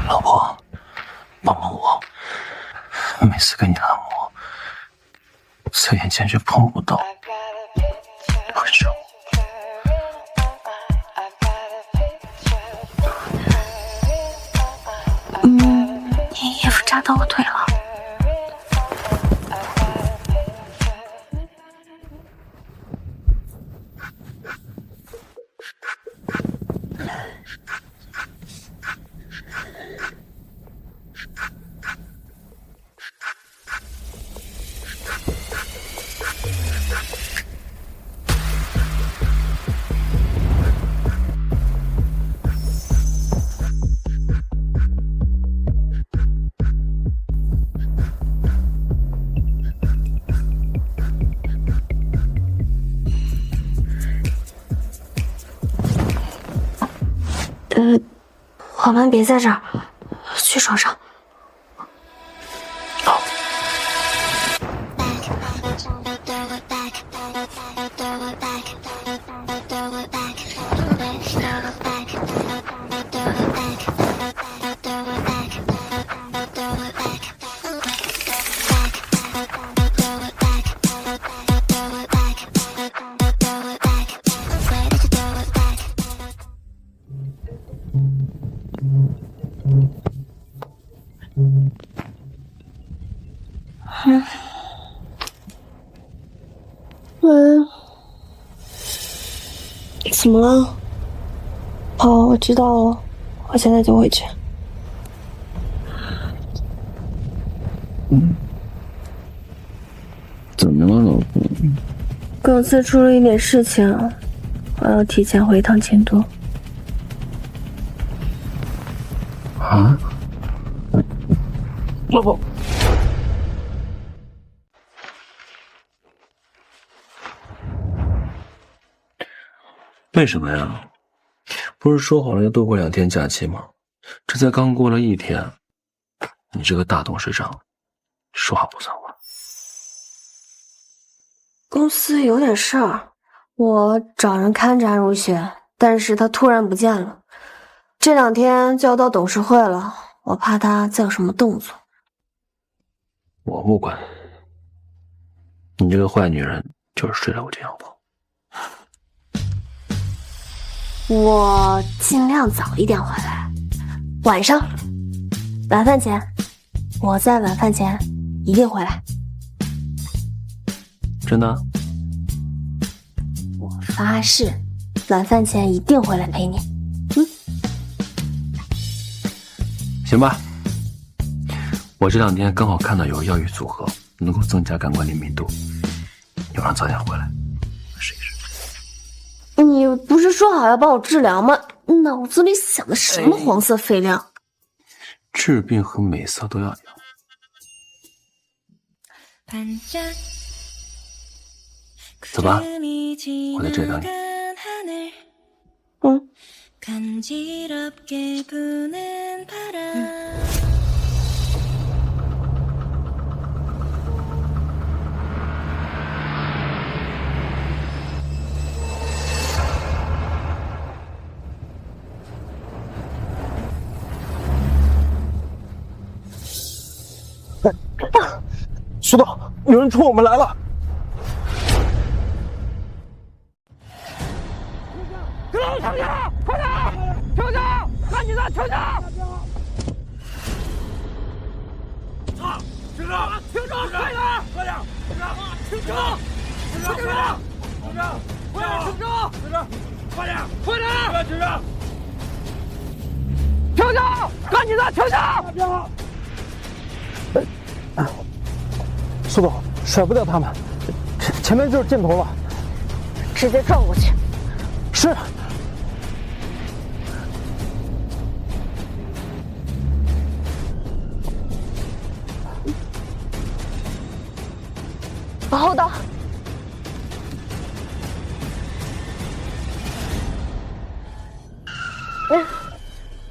老婆，帮帮我！每次给你按摩，在眼前却碰不到，为什么？你衣服扎到我腿了。我们别在这儿，去床上。好。怎么了？哦，我知道了，我现在就回去。怎么了，老婆？公司出了一点事情，我要提前回一趟京都。啊？老婆，为什么呀？不是说好了要多过2天假期吗？这才刚过了1天，你这个大董事长，说话不算话。公司有点事儿，我找人看着安如雪，但是他突然不见了。这2天就要到董事会了，我怕他再有什么动作。我不管，你这个坏女人就是睡了我这阳包。我尽量早一点回来，晚上晚饭前，我在晚饭前一定回来。真的？我发誓，晚饭前一定回来陪你。行吧，我这2天刚好看到有个药浴组合能够增加感官灵敏度，要让早点回来试一试。你不是说好要帮我治疗吗？脑子里想的什么黄色废料？治病和美色都要有。走吧，我在这里等你。苏导，有人冲我们来了！停下！快点！停下！赶紧的，停下！啊！停车！停车！快点！快点！停车！停车！停车！停车！停车！快点！停车！停车！快点！快点！停车！停下！赶紧的，停下！苏导，甩不掉他们，前面就是箭头了，直接撞过去。是。往后倒。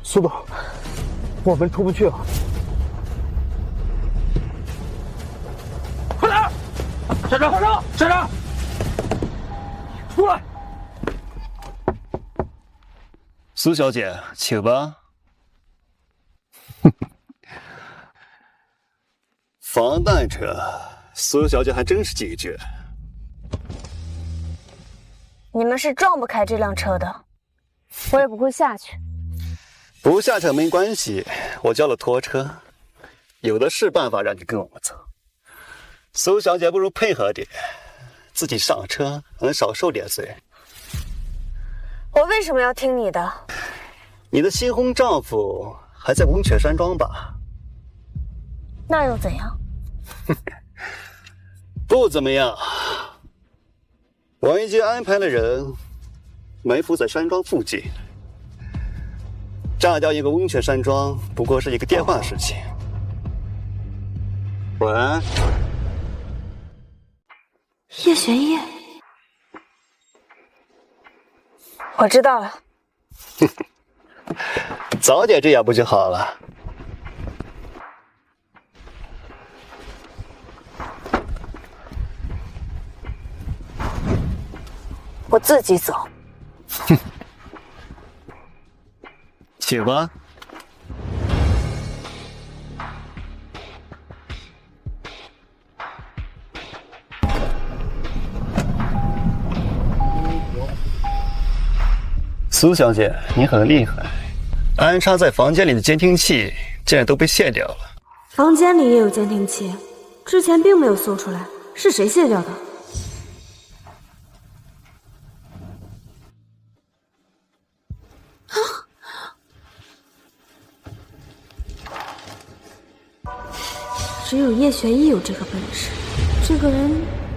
苏导，我们出不去了。快点！下车！下车！下车！出来！苏小姐，请吧。防弹车，苏小姐还真是几句。你们是撞不开这辆车的，我也不会下去。不下车没关系，我叫了拖车，有的是办法让你跟我们走。苏小姐不如配合点，自己上车能少受点罪。我为什么要听你的？你的新婚丈夫还在温泉山庄吧？那又怎样？不怎么样。王一杰安排了人埋伏在山庄附近，炸掉一个温泉山庄不过是一个电话事情。喂，叶玄烨，我知道了。早点这样不就好了？我自己走。请吧。苏小姐，你很厉害，安插在房间里的监听器竟然都被卸掉了。房间里也有监听器，之前并没有搜出来，是谁卸掉的？只有叶玄烨有这个本事，这个人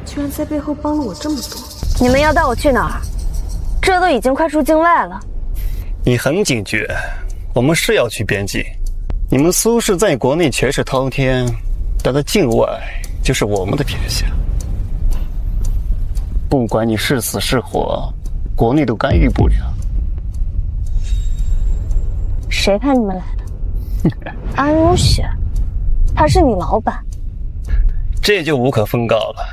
居然在背后帮了我这么多。你们要带我去哪儿？这都已经快出境外了。你很警觉，我们是要去边境。你们苏氏在国内权势滔天，但在境外就是我们的天下。不管你是死是活，国内都干预不了。谁派你们来的？安如雪，他是你老板。这就无可奉告了。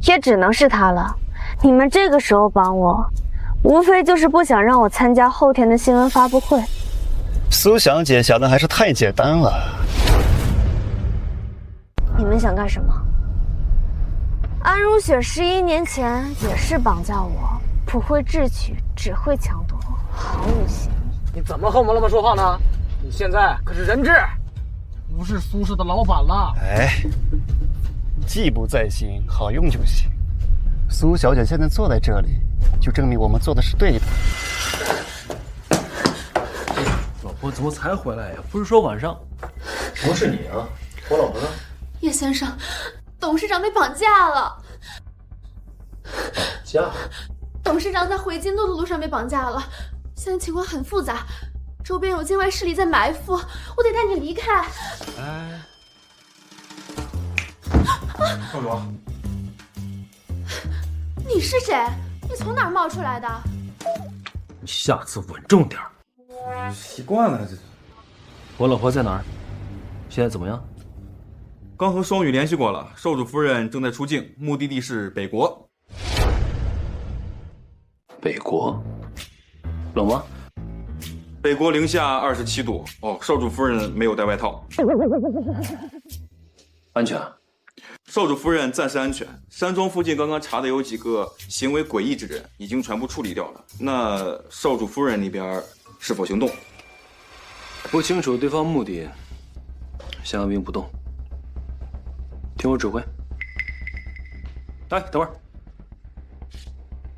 也只能是他了。你们这个时候帮我，无非就是不想让我参加后天的新闻发布会。苏小姐想的还是太简单了。你们想干什么？安如雪11年前也是绑架我，不会智取，只会强夺，毫无嫌疑。你怎么和我们老板说话呢？你现在可是人质，不是苏氏的老板了。哎，技不在心，好用就行。苏小姐现在坐在这里，就证明我们做的是对的。老婆怎么才回来呀？不是说晚上？怎么是你啊？我老婆呢？叶先生，董事长被绑架了。绑架？董事长在回京都的路上被绑架了，现在情况很复杂，周边有境外势力在埋伏，我得带你离开。哎，少主，你是谁？你从哪儿冒出来的？你下次稳重点。习惯了这。我老婆在哪儿？现在怎么样？刚和双羽联系过了，少主夫人正在出境，目的地是北国。北国？冷吗？北国零下27度。哦，少主夫人没有带外套。安全？少主夫人暂时安全。山庄附近刚刚查的有几个行为诡异之人，已经全部处理掉了。那少主夫人那边是否行动？不清楚对方目的，先按兵不动，听我指挥。哎，等会儿，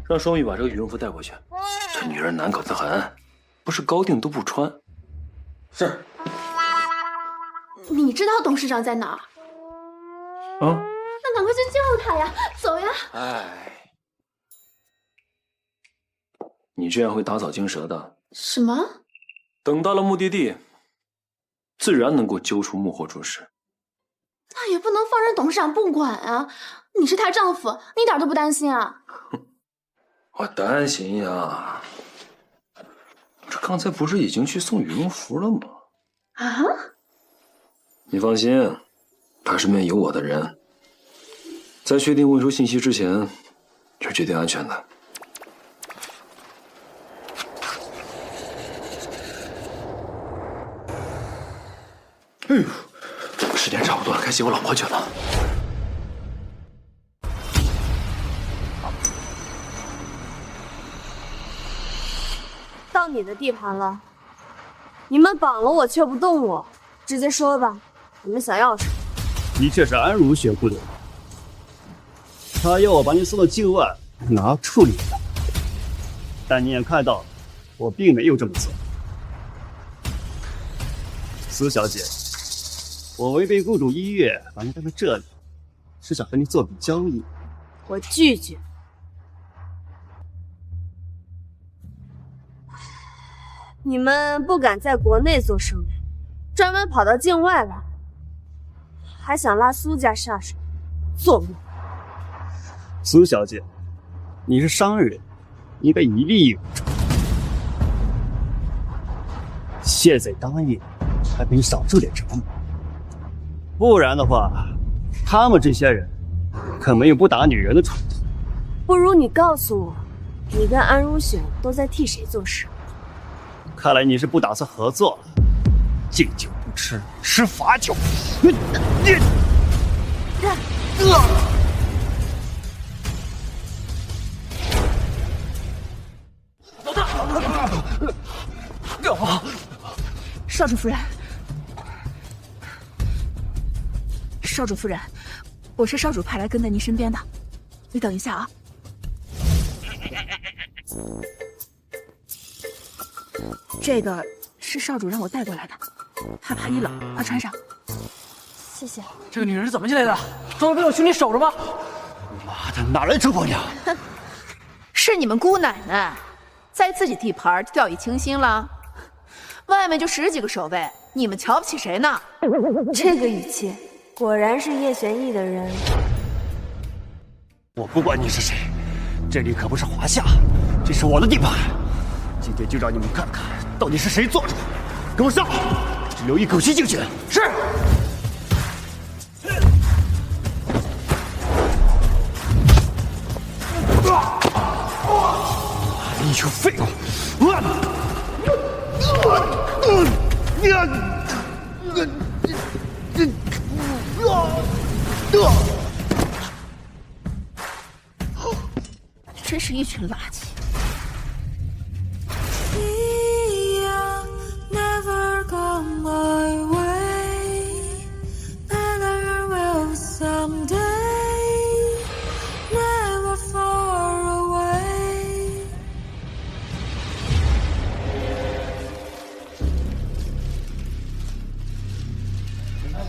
让双玉把这个羽绒服带过去。这女人难搞得很，不是高定都不穿。是。你知道董事长在哪儿？啊？那赶快去救他呀！走呀！哎，你这样会打草惊蛇的。什么？等到了目的地，自然能够揪出幕后主使。那也不能放任董事长不管啊！你是她丈夫，你一点都不担心啊？我担心呀，这刚才不是已经去送羽绒服了吗？啊？你放心，他身边有我的人，在确定问出信息之前，是绝对安全的。哎呦，时间差不多了，该接我老婆去了。到你的地盘了，你们绑了我却不动我，直接说吧，你们想要什么？的确是安如雪不留，他要我把你送到境外拿处理的，但你也看到，我并没有这么做。苏小姐，我违背雇主意愿把你带到这里，是想和你做笔交易。我拒绝。你们不敢在国内做生意，专门跑到境外来，还想拉苏家下水，做梦！苏小姐，你是商人，应该以利为重。现在答应，还可以少受点折磨，不然的话，他们这些人可没有不打女人的传统。不如你告诉我，你跟安如雪都在替谁做事？看来你是不打算合作了，敬酒不吃吃罚酒。少主夫人，少主夫人，我是少主派来跟在您身边的，你等一下啊。这个是少主让我带过来的，害怕你冷，快穿上。谢谢。这个女人是怎么进来的？专门被我兄弟守着吗？妈的，哪来臭婆娘？是是你们姑奶奶在自己地盘就掉以轻心了。外面就10几个守卫，你们瞧不起谁呢？这个语气，果然是叶玄逸的人。我不管你是谁，这里可不是华夏，这是我的地盘。今天就让你们看看，到底是谁做主。给我上！只留一口气进去。是。你群废物！真是一群垃圾。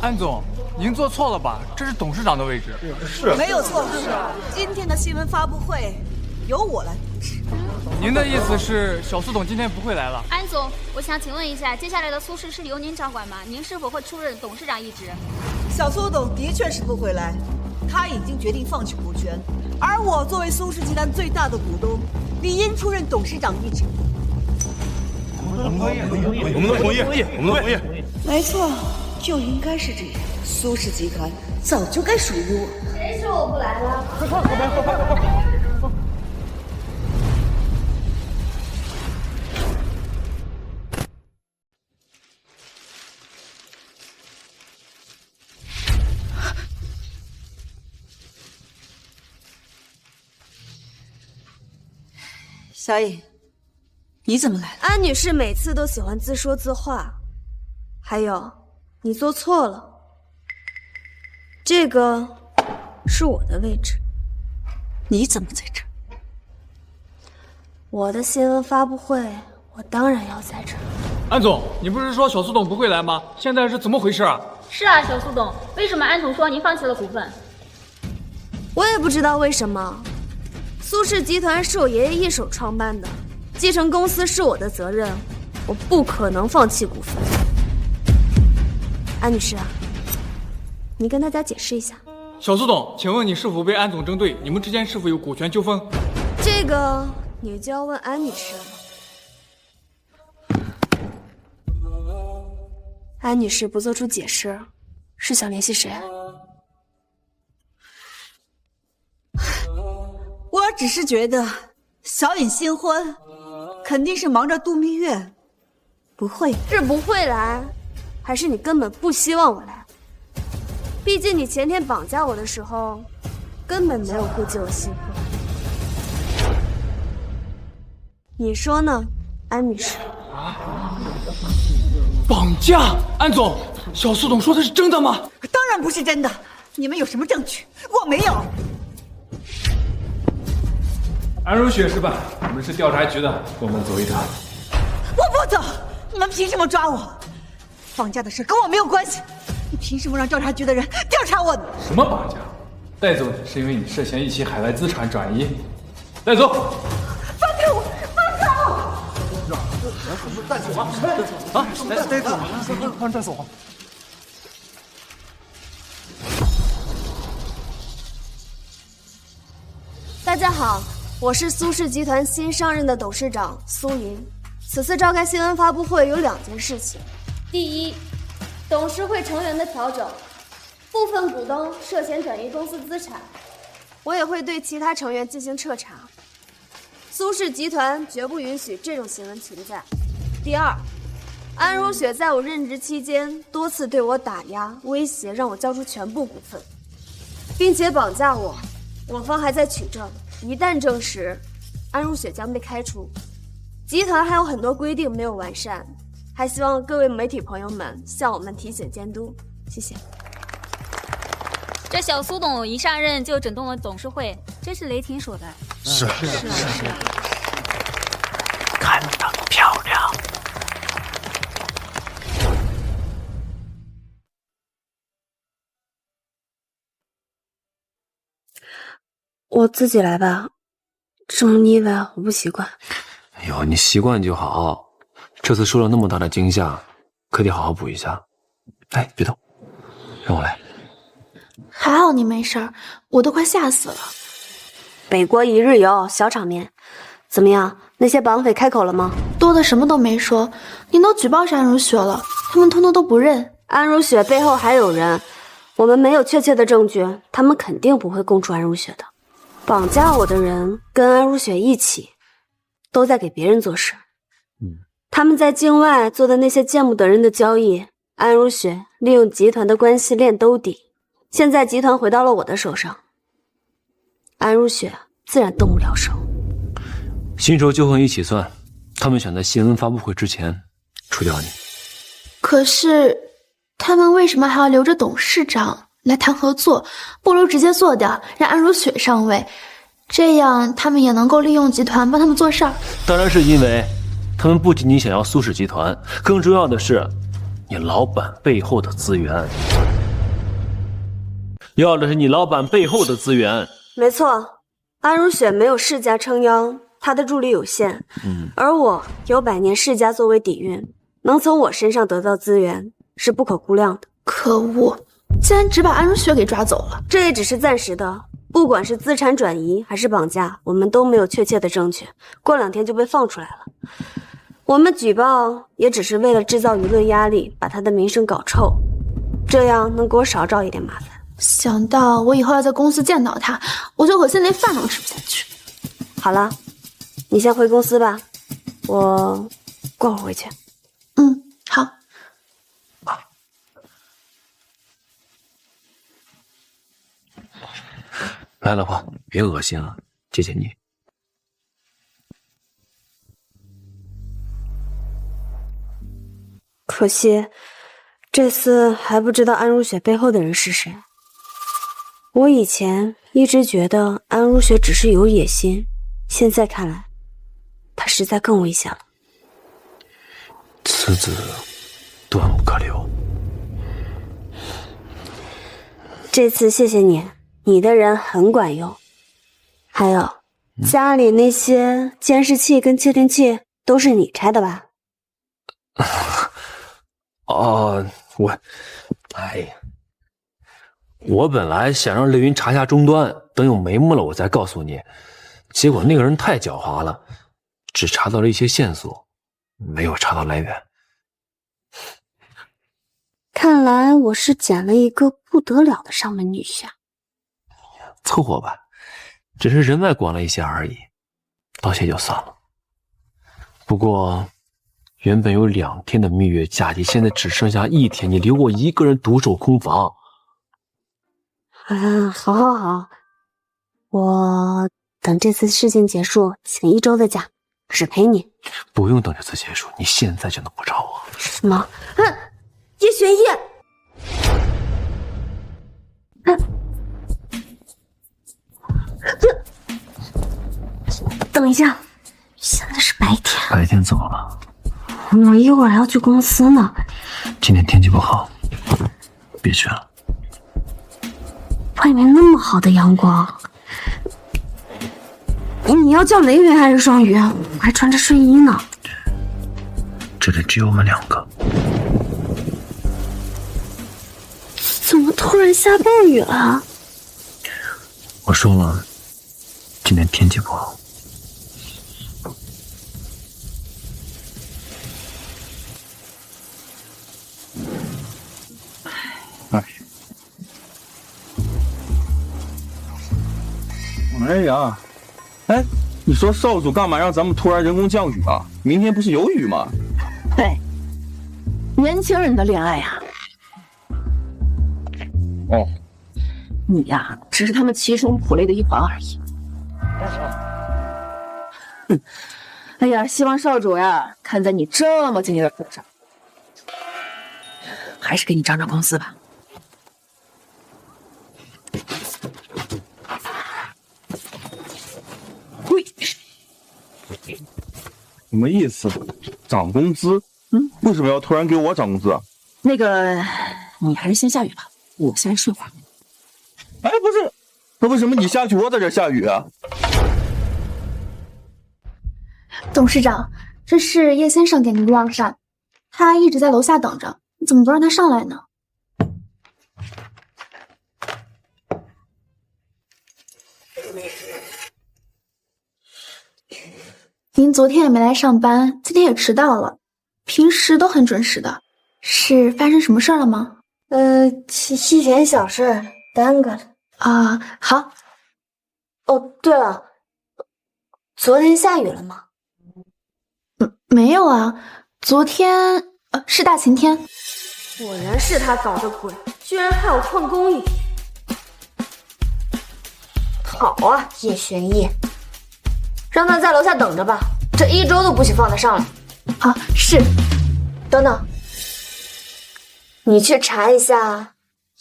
安总，您做错了吧？这是董事长的位置。是，没有错。今天的新闻发布会由我来主持。您的意思是小苏董今天不会来了？安总，我想请问一下，接下来的苏氏是由您掌管吗？您是否会出任董事长一职？小苏董的确是不会来，他已经决定放弃股权，而我作为苏氏集团最大的股东，理应出任董事长一职。我们都同意。没错。就应该是这样，苏氏集团早就该属于我。谁说我不来了？快！小颖，你怎么来了？安女士每次都喜欢自说自话，还有。你做错了，这个是我的位置。你怎么在这儿？我的新闻发布会，我当然要在这儿。安总，你不是说小苏董不会来吗？现在是怎么回事啊？是啊，小苏董，为什么安总说您放弃了股份？我也不知道为什么。苏氏集团是我爷爷一手创办的，继承公司是我的责任，我不可能放弃股份。安女士啊，你跟大家解释一下。小苏董，请问你是否被安总针对？你们之间是否有股权纠纷？这个你就要问安女士了。安女士不做出解释，是想联系谁？我只是觉得小颖新婚，肯定是忙着度蜜月，不会是不会来。还是你根本不希望我来？毕竟你前天绑架我的时候，根本没有顾及我新婚。你说呢，安女士？绑架？安总，小苏董说的是真的吗？当然不是真的。你们有什么证据？我没有。安如雪是吧？我们是调查局的，跟我们走一趟。我不走！你们凭什么抓我？绑架的事跟我没有关系，你凭什么让调查局的人调查我呢？什么绑架？带走你是因为你涉嫌一起海外资产转移，带走。放开我！放开我！带走啊！带走！快带走！大家好，我是苏氏集团新上任的董事长苏莹。此次召开新闻发布会有2件事情。第一，董事会成员的调整，部分股东涉嫌转移公司资产，我也会对其他成员进行彻查。苏氏集团绝不允许这种行为存在。第二，安如雪在我任职期间多次对我打压、威胁，让我交出全部股份，并且绑架我。我方还在取证，一旦证实，安如雪将被开除。集团还有很多规定没有完善。还希望各位媒体朋友们向我们提醒监督，谢谢。这小苏董一上任就整顿了董事会，真是雷霆手段。是，看得漂亮。我自己来吧，这么腻歪，我不习惯。哎呦，你习惯就好。这次受了那么大的惊吓，可得好好补一下。哎，别动，让我来。还好你没事儿，我都快吓死了。北国一日游，小场面。怎么样？那些绑匪开口了吗？多的什么都没说。你都举报是安如雪了，他们通通都不认。安如雪背后还有人，我们没有确切的证据，他们肯定不会供出安如雪的。绑架我的人跟安如雪一起，都在给别人做事。他们在境外做的那些见不得人的交易，安如雪利用集团的关系链兜底。现在集团回到了我的手上，安如雪自然动不了手。新仇旧恨一起算，他们想在新闻发布会之前除掉你。可是他们为什么还要留着董事长来谈合作？不如直接做掉，让安如雪上位，这样他们也能够利用集团帮他们做事儿。当然是因为他们不仅仅想要苏氏集团，更重要的是你老板背后的资源。要的是你老板背后的资源。没错，安如雪没有世家撑腰，她的助力有限，而我有百年世家作为底蕴，能从我身上得到资源是不可估量的。可恶，竟然只把安如雪给抓走了。这也只是暂时的，不管是资产转移还是绑架，我们都没有确切的证据，过2天就被放出来了。我们举报也只是为了制造舆论压力，把他的名声搞臭，这样能给我少找一点麻烦。想到我以后要在公司见到他，我就恶心连饭都吃不下去。好了，你先回公司吧，我过会儿回去。好。来，老婆，别恶心了，谢谢你。可惜，这次还不知道安如雪背后的人是谁。我以前一直觉得安如雪只是有野心，现在看来，她实在更危险了。此子断不可留。这次谢谢你，你的人很管用。还有，家里那些监视器跟窃听器都是你拆的吧？我本来想让雷云查下终端，等有眉目了我再告诉你，结果那个人太狡猾了，只查到了一些线索，没有查到来源。看来我是捡了一个不得了的上门女婿。凑合吧，只是人脉广了一些而已，道谢就算了。不过原本有2天的蜜月假期，现在只剩下1天，你留我一个人独守空房。好，我等这次事情结束，请1周的假，只陪你。不用等这次结束，你现在就能不找我。什么？叶玄烨！等一下，现在是白天。白天怎么了？我一会儿还要去公司呢。今天天气不好，别去了。外面那么好的阳光，你要叫雷云还是双鱼？我还穿着睡衣呢。这里只有我们2个。怎么突然下暴雨了？我说了，今天天气不好。哎呀，哎，你说少主干嘛让咱们突然人工降雨啊？明天不是有雨吗？嘿，年轻人的恋爱呀。哦，你呀，只是他们其中谱类的一环而已。哎呀，希望少主呀，看在你这么敬业的份上，还是给你涨涨工资吧。什么意思？涨工资？为什么要突然给我涨工资啊？那个，你还是先下雨吧，我先睡会儿。哎，不是，那为什么你下去，我在这下雨啊？董事长，这是叶先生给您的药膳，他一直在楼下等着，你怎么不让他上来呢？您昨天也没来上班，今天也迟到了，平时都很准时的，是发生什么事儿了吗？一点小事耽搁了。啊，好。哦，对了，昨天下雨了吗？没有啊，昨天是大晴天。果然是他搞的鬼，居然害我旷工一天。好啊，叶玄逸，让他在楼下等着吧，这1周都不许放他上来。好，是。等等，你去查一下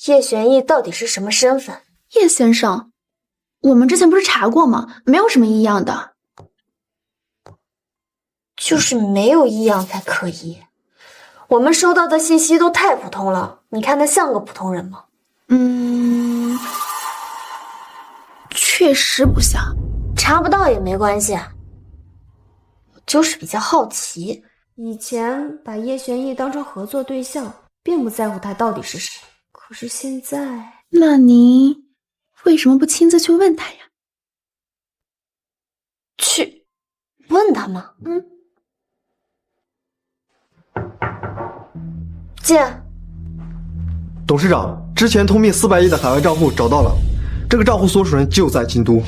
叶玄逸到底是什么身份。叶先生，我们之前不是查过吗？没有什么异样的。就是没有异样才可疑。我们收到的信息都太普通了，你看他像个普通人吗？确实不像。查不到也没关系，我就是比较好奇。以前把叶玄逸当成合作对象，并不在乎他到底是谁，可是现在……那您为什么不亲自去问他呀？去问他吗？进。董事长，之前通灭400亿的海外账户找到了，这个账户所属人就在京都，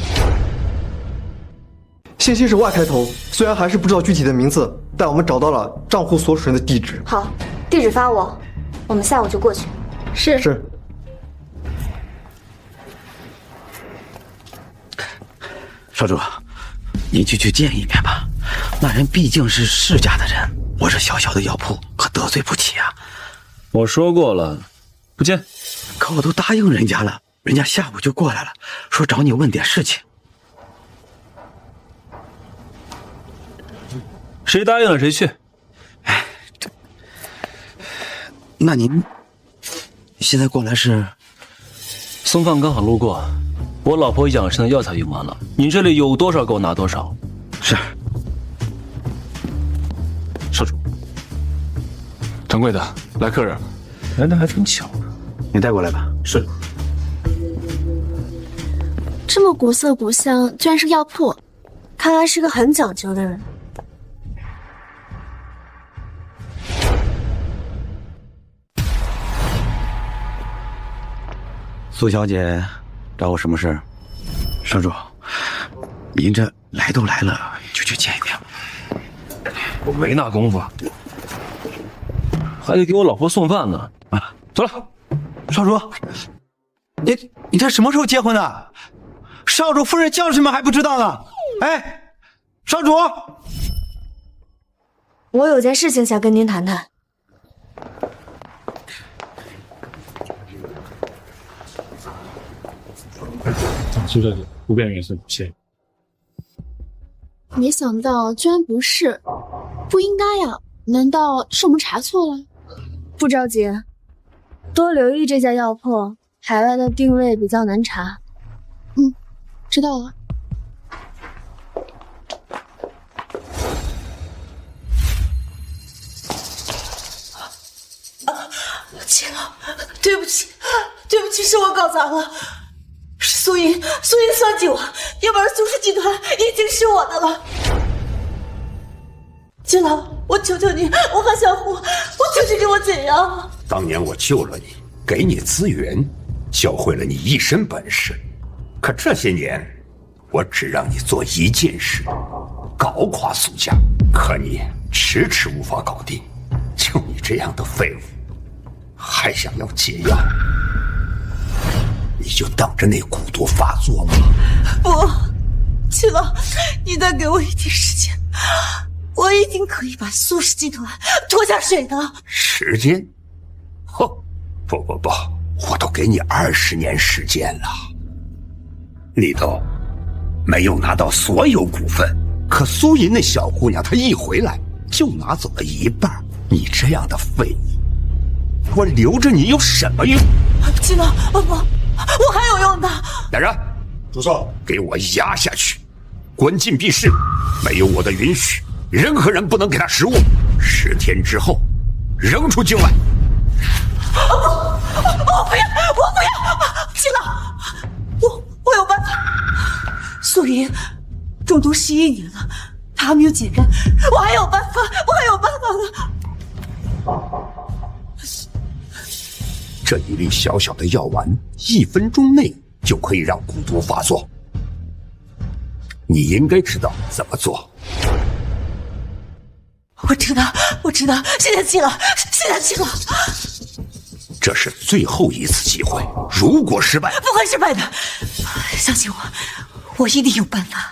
信息是 Y 开头，虽然还是不知道具体的名字，但我们找到了账户所属人的地址。好，地址发我，我们下午就过去。是。少主，你就去见一面吧，那人毕竟是世家的人，我这小小的药铺可得罪不起啊。我说过了，不见。可我都答应人家了，人家下午就过来了，说找你问点事情。谁答应了谁去。那您现在过来是？送饭刚好路过，我老婆养生的药材用完了，你这里有多少给我拿多少。是。少主，掌柜的，来客人，来的还挺巧。你带过来吧。是。这么古色古香，居然是药铺，看来是个很讲究的人。苏小姐找我什么事？少主，您这来都来了，就去见一面吧。我没那功夫，还得给我老婆送饭呢。啊，走了。少主，你这什么时候结婚的？少主夫人叫什么还不知道呢？哎，少主，我有件事情想跟您谈谈。苏小姐，不便原谅，谢谢。没想到居然不是，不应该呀？难道是我们查错了？不着急，多留意这家药铺，海外的定位比较难查。知道了。亲了，对不起，是我搞砸了，是苏银算计我，要不然苏氏集团已经是我的了。金老，我求求你，我和小虎，我求你给我解药。当年我救了你，给你资源，教会了你一身本事，可这些年，我只让你做一件事，搞垮苏家，可你迟迟无法搞定。就你这样的废物，还想要解药？你就等着那蛊毒发作吗？不，秦老，你再给我一点时间，我一定可以把苏氏集团拖下水的。时间？哼，不，我都给你20年时间了，你都没有拿到所有股份，可苏银那小姑娘她一回来就拿走了一半，你这样的废物，我留着你有什么用？秦老，不，我还有用的。来人，主少，给我压下去，关禁闭室，没有我的允许，任何人不能给他食物，10天之后扔出境外。我不要！季老，我有办法。素云中毒11年了，他还没有解干，我还有办法的。这一粒小小的药丸，1分钟内就可以让蛊毒发作。你应该知道怎么做。我知道，现在去了。这是最后一次机会，如果失败，不会失败的，相信我，我一定有办法。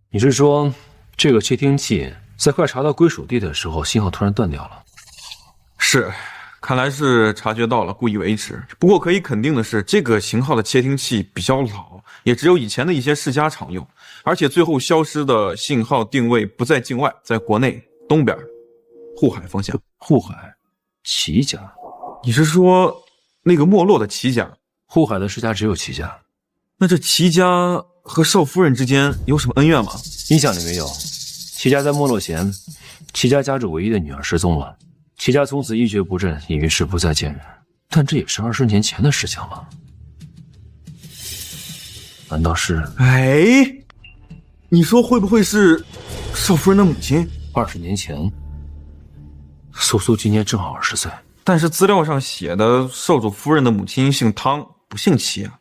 你是说，这个窃听器在快查到归属地的时候，信号突然断掉了？是，看来是察觉到了，故意维持。不过可以肯定的是，这个型号的窃听器比较老，也只有以前的一些世家常用，而且最后消失的信号定位不在境外，在国内东边，沪海方向。沪海，齐家？你是说那个没落的齐家？沪海的世家只有齐家，那这齐家和少夫人之间有什么恩怨吗？印象里没有。齐家在没落前，齐家家主唯一的女儿失踪了，齐家从此一蹶不振，也于是不再见人。但这也是20年前的事情了。难道是？哎，你说会不会是少夫人的母亲？20年前，苏苏今年正好20岁，但是资料上写的少主夫人的母亲姓汤，不姓齐啊。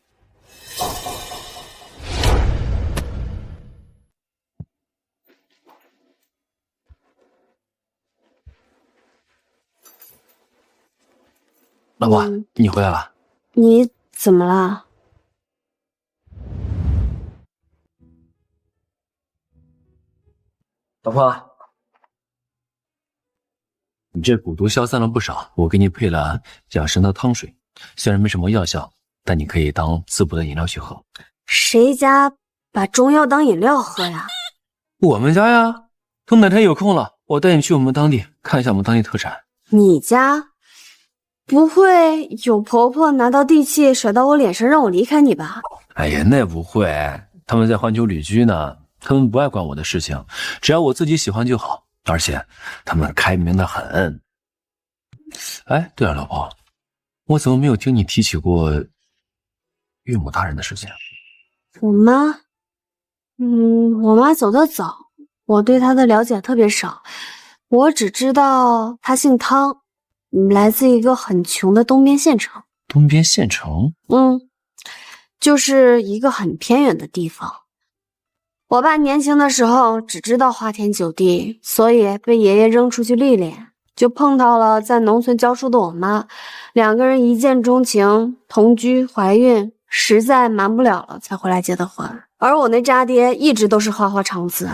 老婆，你回来了。你怎么了？老婆，你这蛊毒消散了不少，我给你配了养生的汤水，虽然没什么药效，但你可以当滋补的饮料去喝。谁家把中药当饮料喝呀？我们家呀。等哪天有空了，我带你去我们当地看一下我们当地特产。你家？不会有婆婆拿到地契甩到我脸上让我离开你吧？哎呀，那不会，他们在环球旅居呢，他们不爱管我的事情，只要我自己喜欢就好，而且他们开明的很。哎，对了，老婆，我怎么没有听你提起过岳母大人的事情？我妈，我妈走得早，我对她的了解特别少，我只知道她姓汤。来自一个很穷的东边县城。东边县城？就是一个很偏远的地方。我爸年轻的时候只知道花天酒地，所以被爷爷扔出去历练，就碰到了在农村教书的我妈，两个人一见钟情，同居怀孕，实在瞒不了了才回来结的婚。而我那渣爹一直都是花花肠子，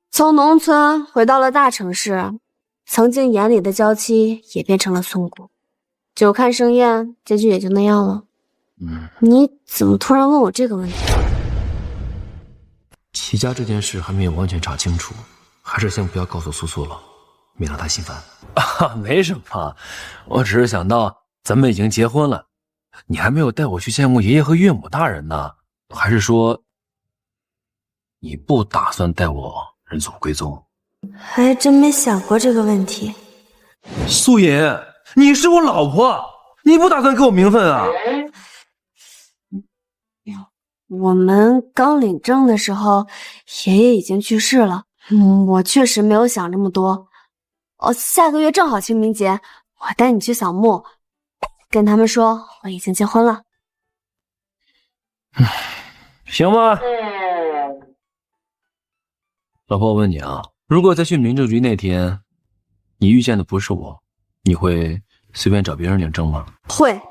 从农村回到了大城市，曾经眼里的娇妻也变成了村姑，久看生厌，结局也就那样了。你怎么突然问我这个问题？齐家这件事还没有完全查清楚，还是先不要告诉苏苏了，免得她心烦。没什么，我只是想到咱们已经结婚了，你还没有带我去见过爷爷和岳母大人呢，还是说你不打算带我认祖归宗？还真没想过这个问题。素隐，你是我老婆，你不打算给我名分啊？我们刚领证的时候，爷爷已经去世了。我确实没有想这么多。下个月正好清明节，我带你去扫墓，跟他们说我已经结婚了。行吧。老婆，我问你啊，如果在去民政局那天，你遇见的不是我，你会随便找别人领证吗？会，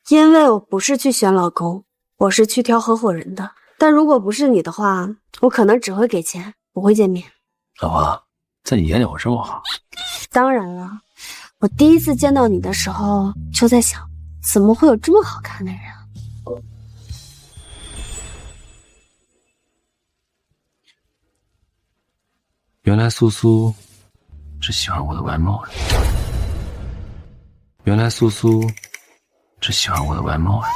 因为我不是去选老公，我是去挑合伙人的。但如果不是你的话，我可能只会给钱，不会见面。老婆，在你眼里我这么好？当然了，我第一次见到你的时候就在想，怎么会有这么好看的人啊？原来苏苏是喜欢我的外貌的。原来苏苏只喜欢我的外貌啊！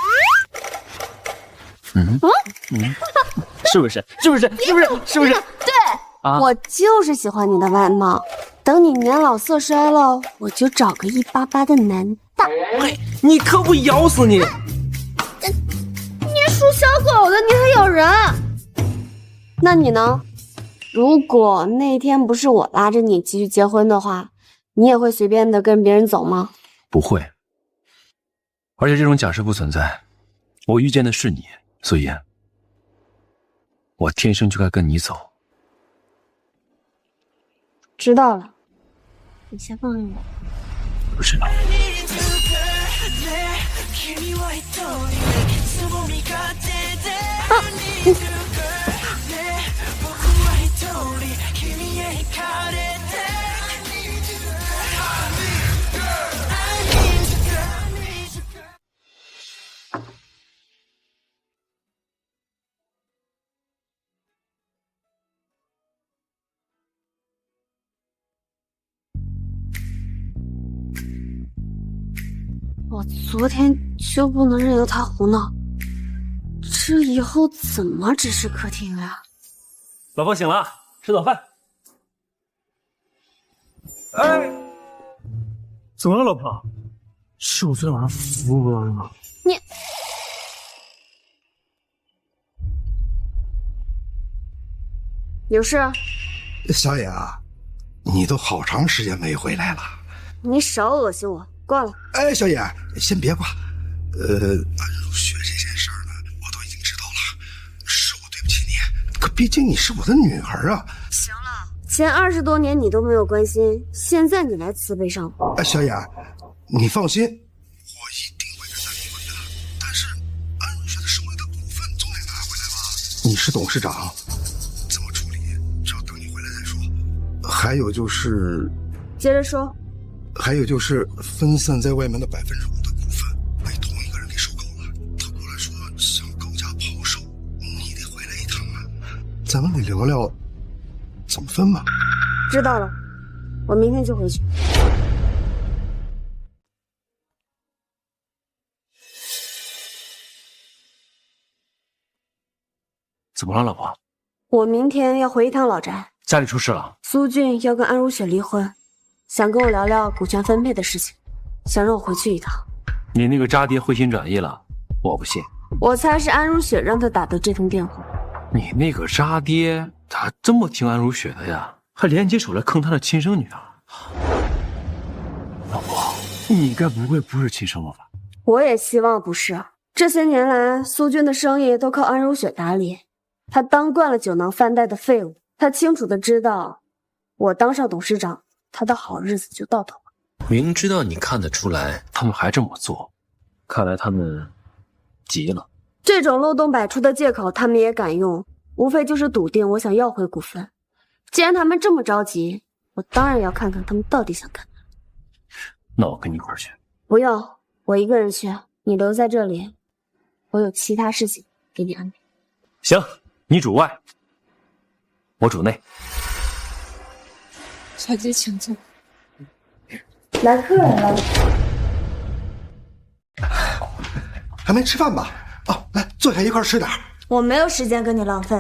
是不是？是不是？是不是？是不是？对，啊，我就是喜欢你的外貌。等你年老色衰了，我就找个188的男大。喂，你可不咬死你！你属小狗的，你还咬人？那你呢？如果那天不是我拉着你继续结婚的话，你也会随便的跟别人走吗？不会，而且这种假设不存在。我遇见的是你，所以我天生就该跟你走。知道了，你先放任我。不是。我昨天就不能任由他胡闹，这以后怎么指示客厅啊？老婆醒了，吃早饭。哎，怎么了，老婆？是我昨天晚上服过了吗？你有事？小野啊，你都好长时间没回来了。你少恶心我，挂了。哎，小野，先别挂。安如雪这件事呢，我都已经知道了，是我对不起你。可毕竟你是我的女儿啊。行了，前20多年你都没有关心，现在你来慈悲上我。哎，小野，你放心，我一定会跟他离婚的。但是安如雪的手里的股份总得拿回来吧？你是董事长，怎么处理，只要等你回来再说。还有就是，接着说。还有就是分散在外面的5%的股份被同一个人给收购了，他过来说想高价抛售，你得回来一趟啊，咱们得聊聊怎么分嘛。知道了，我明天就回去。怎么了，老婆？我明天要回一趟老宅，家里出事了。苏俊要跟安如雪离婚。想跟我聊聊股权分配的事情，想让我回去一趟。你那个渣爹回心转意了，我不信。我猜是安如雪让他打的这通电话。你那个渣爹咋这么听安如雪的呀？还连接手来坑他的亲生女儿。老婆，你该不会不是亲生的吧？我也希望不是。这些年来，苏俊的生意都靠安如雪打理，他当惯了酒囊饭袋的废物，他清楚的知道，我当上董事长。他的好日子就到头了。明知道你看得出来，他们还这么做，看来他们急了。这种漏洞百出的借口他们也敢用，无非就是笃定我想要回股份。既然他们这么着急，我当然要看看他们到底想干嘛。那我跟你一块儿去。不用，我一个人去，你留在这里，我有其他事情给你安排。行，你主外，我主内。小姐请坐。来客人了。还没吃饭吧？哦，来坐下一块吃点。我没有时间跟你浪费，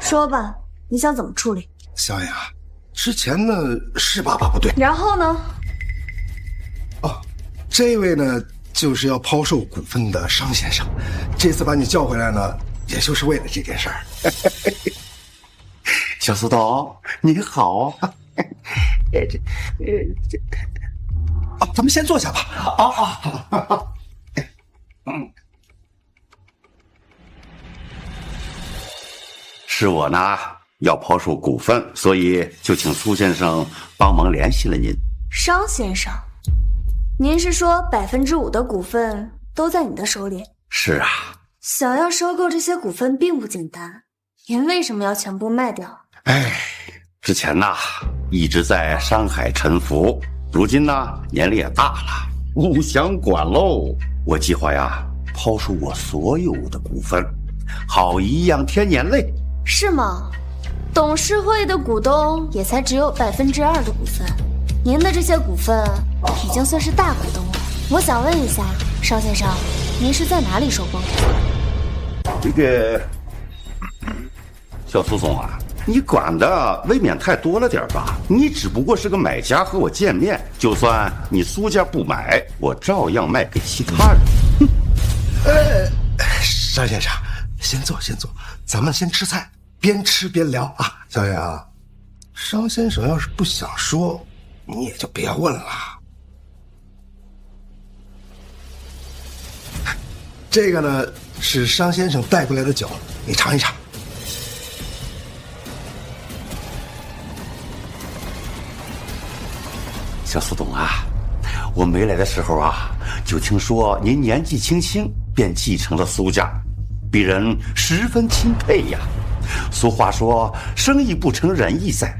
说吧，你想怎么处理？小野，之前呢是爸爸不对，然后呢？哦，这位呢就是要抛售股份的商先生，这次把你叫回来呢，也就是为了这件事儿。小苏董，你好。咱们先坐下吧。是我呢要抛售股份，所以就请苏先生帮忙联系了您。商先生，您是说5%的股份都在你的手里？是啊。想要收购这些股份并不简单，您为什么要全部卖掉？之前呢一直在山海沉浮，如今呢年龄也大了，不想管喽。我计划呀抛售我所有的股份，好颐养天年嘞。是吗？董事会的股东也才只有2%的股份，您的这些股份已经算是大股东了。我想问一下，邵先生，您是在哪里收工？这个小苏总啊，你管的未免太多了点吧？你只不过是个买家和我见面，就算你苏家不买，我照样卖给其他人。邵先生，先坐，咱们先吃菜，边吃边聊啊。小杨，商先生要是不想说，你也就别问了。这个呢是商先生带过来的酒，你尝一尝。小苏董啊，我没来的时候啊，就听说您年纪轻轻便继承了苏家，鄙人十分钦佩呀。俗话说，生意不成仁义在，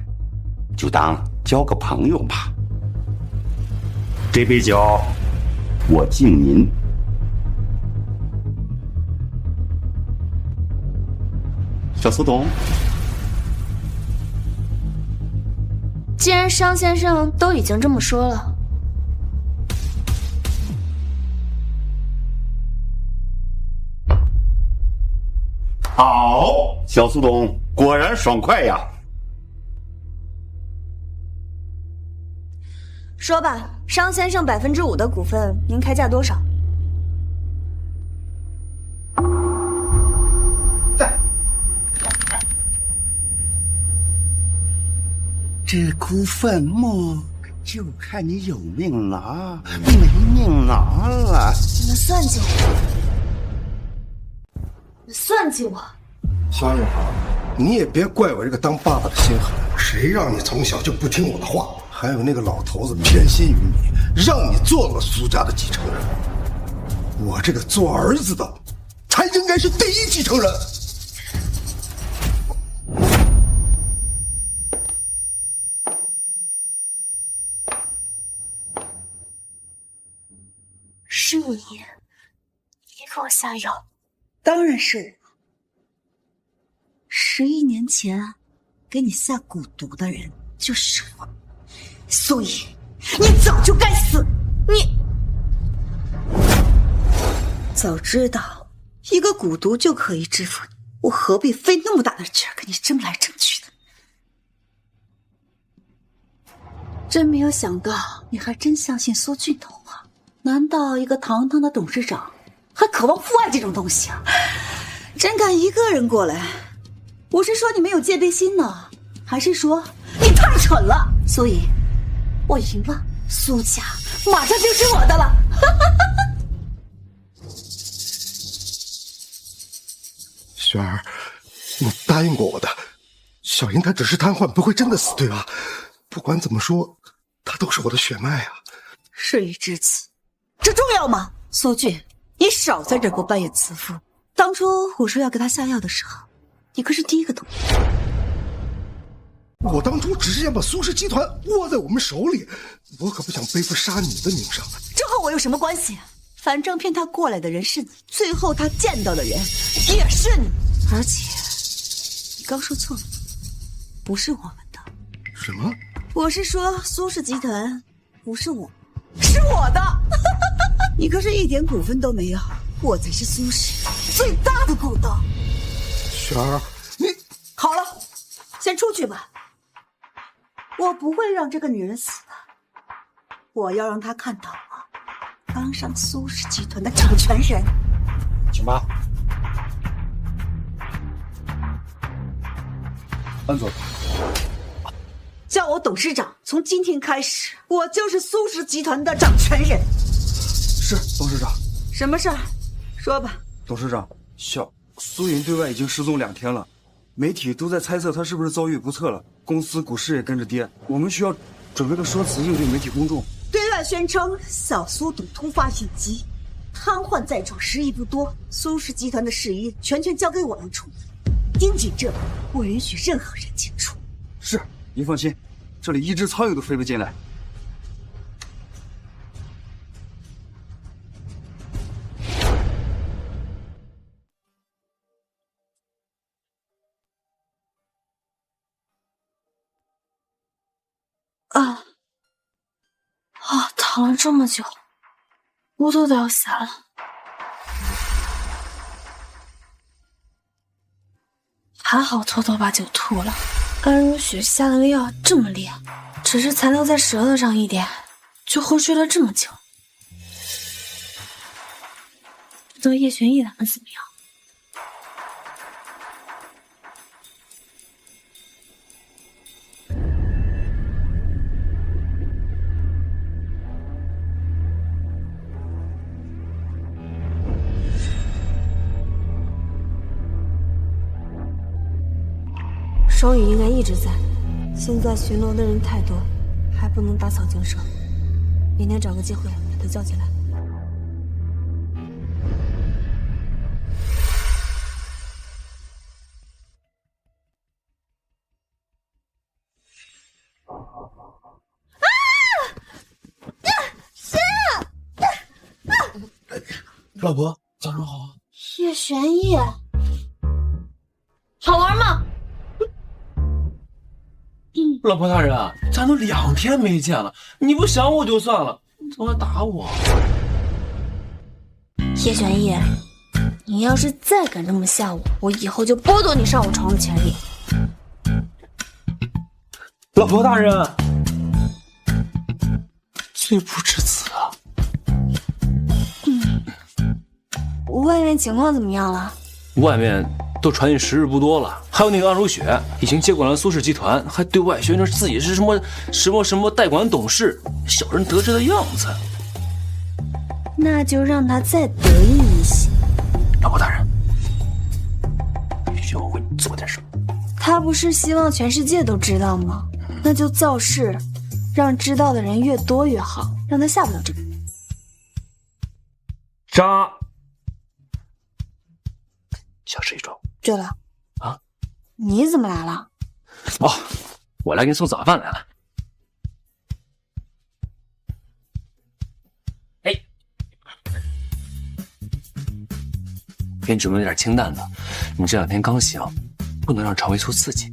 就当交个朋友吧。这杯酒，我敬您。小苏董，既然商先生都已经这么说了，好，小苏董果然爽快呀。说吧，商先生5%的股份，您开价多少？这股份嘛，就看你有命拿，没命拿了。你们算计我！你算计我！小女孩，你也别怪我这个当爸爸的心狠，谁让你从小就不听我的话？还有那个老头子偏心于你，让你做了苏家的继承人。我这个做儿子的，才应该是第一继承人。是你给我下药？当然是11年前给你下蛊毒的人就是我，所以你早就该死。你早知道一个蛊毒就可以制服你，我何必费那么大的劲儿跟你争来争去的？真没有想到你还真相信苏俊的话。难道一个堂堂的董事长还渴望父爱这种东西啊？真敢一个人过来？我是说你没有戒备心呢，还是说你太蠢了？所以，我赢了，苏家马上就是我的了。雪儿，你答应过我的，小英她只是瘫痪，不会真的死，对吧？不管怎么说，她都是我的血脉啊。事已至此，这重要吗？苏俊，你少在这给我扮演慈父。当初我说要给他下药的时候，你可是第一个同意。我当初只是想把苏氏集团握在我们手里，我可不想背负杀你的名声。这和我有什么关系？反正骗他过来的人是你，最后他见到的人也是你。而且，你刚说错了，不是我们的。什么？我是说苏氏集团不是我，是我的。你可是一点股份都没有，我才是苏氏最大的股东。雪儿，你好了，先出去吧。我不会让这个女人死的，我要让她看到我当上苏氏集团的掌权人。请吧。安总，叫我董事长，从今天开始，我就是苏氏集团的掌权人。是董事长。什么事儿？说吧。董事长，苏云对外已经失踪2天了，媒体都在猜测他是不是遭遇不测了，公司股市也跟着跌，我们需要准备个说辞应对媒体公众。对外宣称小苏董突发隐疾，瘫痪在床，时日不多，苏氏集团的事宜全权交给我来处理。盯紧这里，不允许任何人进出。是，您放心，这里一只苍蝇都飞不进来。躺了这么久，骨头都要散了。还好偷偷把酒吐了。安如雪下的药这么烈，只是残留在舌头上一点，就昏睡了这么久。不知道叶玄逸打得怎么样？双羽应该一直在，现在巡逻的人太多，还不能打草惊蛇。明天找个机会把他叫进来。老婆，早上好。叶玄逸，好玩吗？老婆大人，咱都2天没见了，你不想我就算了，你怎么打我？叶玄逸，你要是再敢这么吓我，我以后就剥夺你上我床的权利。老婆大人，罪不至此啊。外面情况怎么样了？外面都传进时日不多了，还有那个安如雪已经接管了苏氏集团，还对外宣称自己是什么代管董事，小人得志的样子。那就让他再得意一些。老婆大人，必须要我为你做点什么。他不是希望全世界都知道吗？那就造势，让知道的人越多越好，让他下不了这个。渣。小事一桩。对了，啊，你怎么来了？哦，我来给你送早饭来了。哎，给你准备了点清淡的，你这2天刚醒，不能让肠胃受刺激。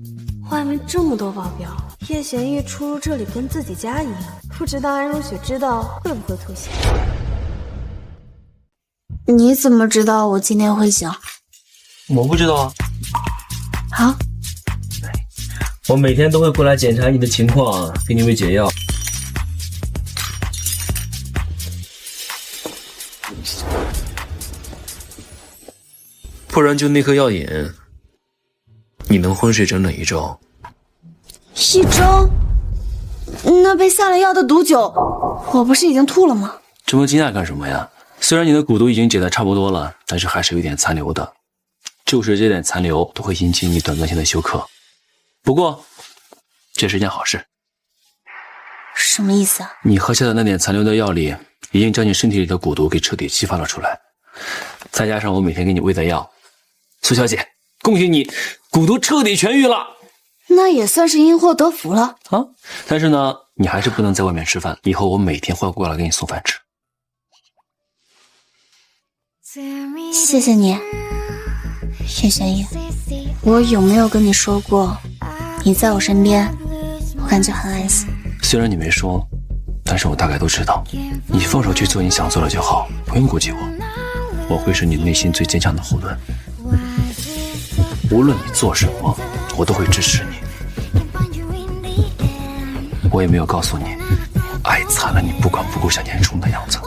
外面这么多保镖，叶玄逸出入这里跟自己家一样，不知道安如雪知道会不会吐血？你怎么知道我今天会醒？我不知道啊。好，我每天都会过来检查你的情况，给你喂解药。不然就那颗药引，你能昏睡整整1周。1周？那被下了药的毒酒，我不是已经吐了吗？这么惊讶干什么呀？虽然你的蛊毒已经解得差不多了，但是还是有点残留的。就是这点残留都会引起你短暂性的休克。不过，这是件好事。什么意思啊？你喝下的那点残留的药里，已经将你身体里的蛊毒给彻底激发了出来。再加上我每天给你喂的药，苏小姐，恭喜你，蛊毒彻底痊愈了。那也算是因祸得福了啊！但是呢，你还是不能在外面吃饭，以后我每天会过来给你送饭吃。谢谢你。叶玄逸，我有没有跟你说过，你在我身边，我感觉很安心。虽然你没说，但是我大概都知道。你放手去做你想做的就好，不用顾及我。我会是你内心最坚强的后盾。无论你做什么，我都会支持你。我也没有告诉你，爱惨了你不管不顾向前冲的样子。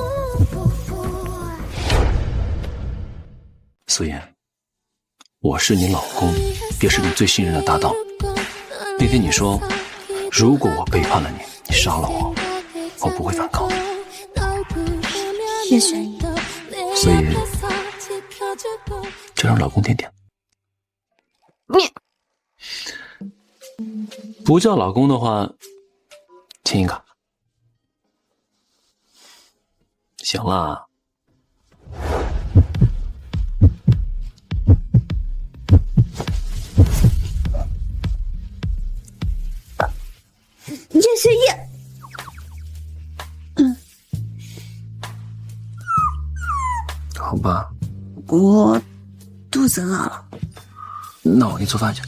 苏妍。我是你老公，也是你最信任的搭档。那天你说，如果我背叛了你，你杀了我，我不会反抗。叶玄逸，所以就让老公点点。你不叫老公的话，亲一个。行了。叶玄逸，好吧，我肚子饿了，那我给你做饭去。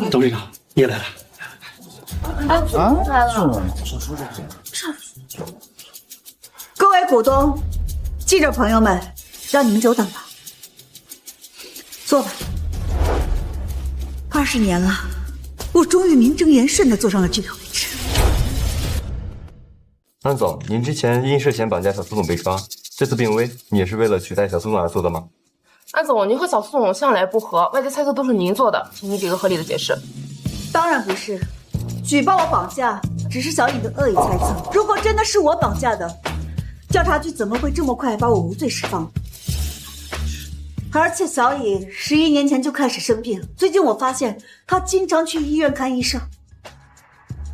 董事长，你也来了。各位股东、记者朋友们，让你们久等了，坐吧。20年了，我终于名正言顺地坐上了这个位置。安总，您之前因涉嫌绑架小苏总被抓，这次病危，你也是为了取代小苏总而做的吗？安总，您和小苏总向来不和，外界猜测都是您做的，请您给个合理的解释。当然不是，举报我绑架只是小颖的恶意猜测。如果真的是我绑架的，调查局怎么会这么快把我无罪释放？而且小颖11年前就开始生病，最近我发现她经常去医院看医生，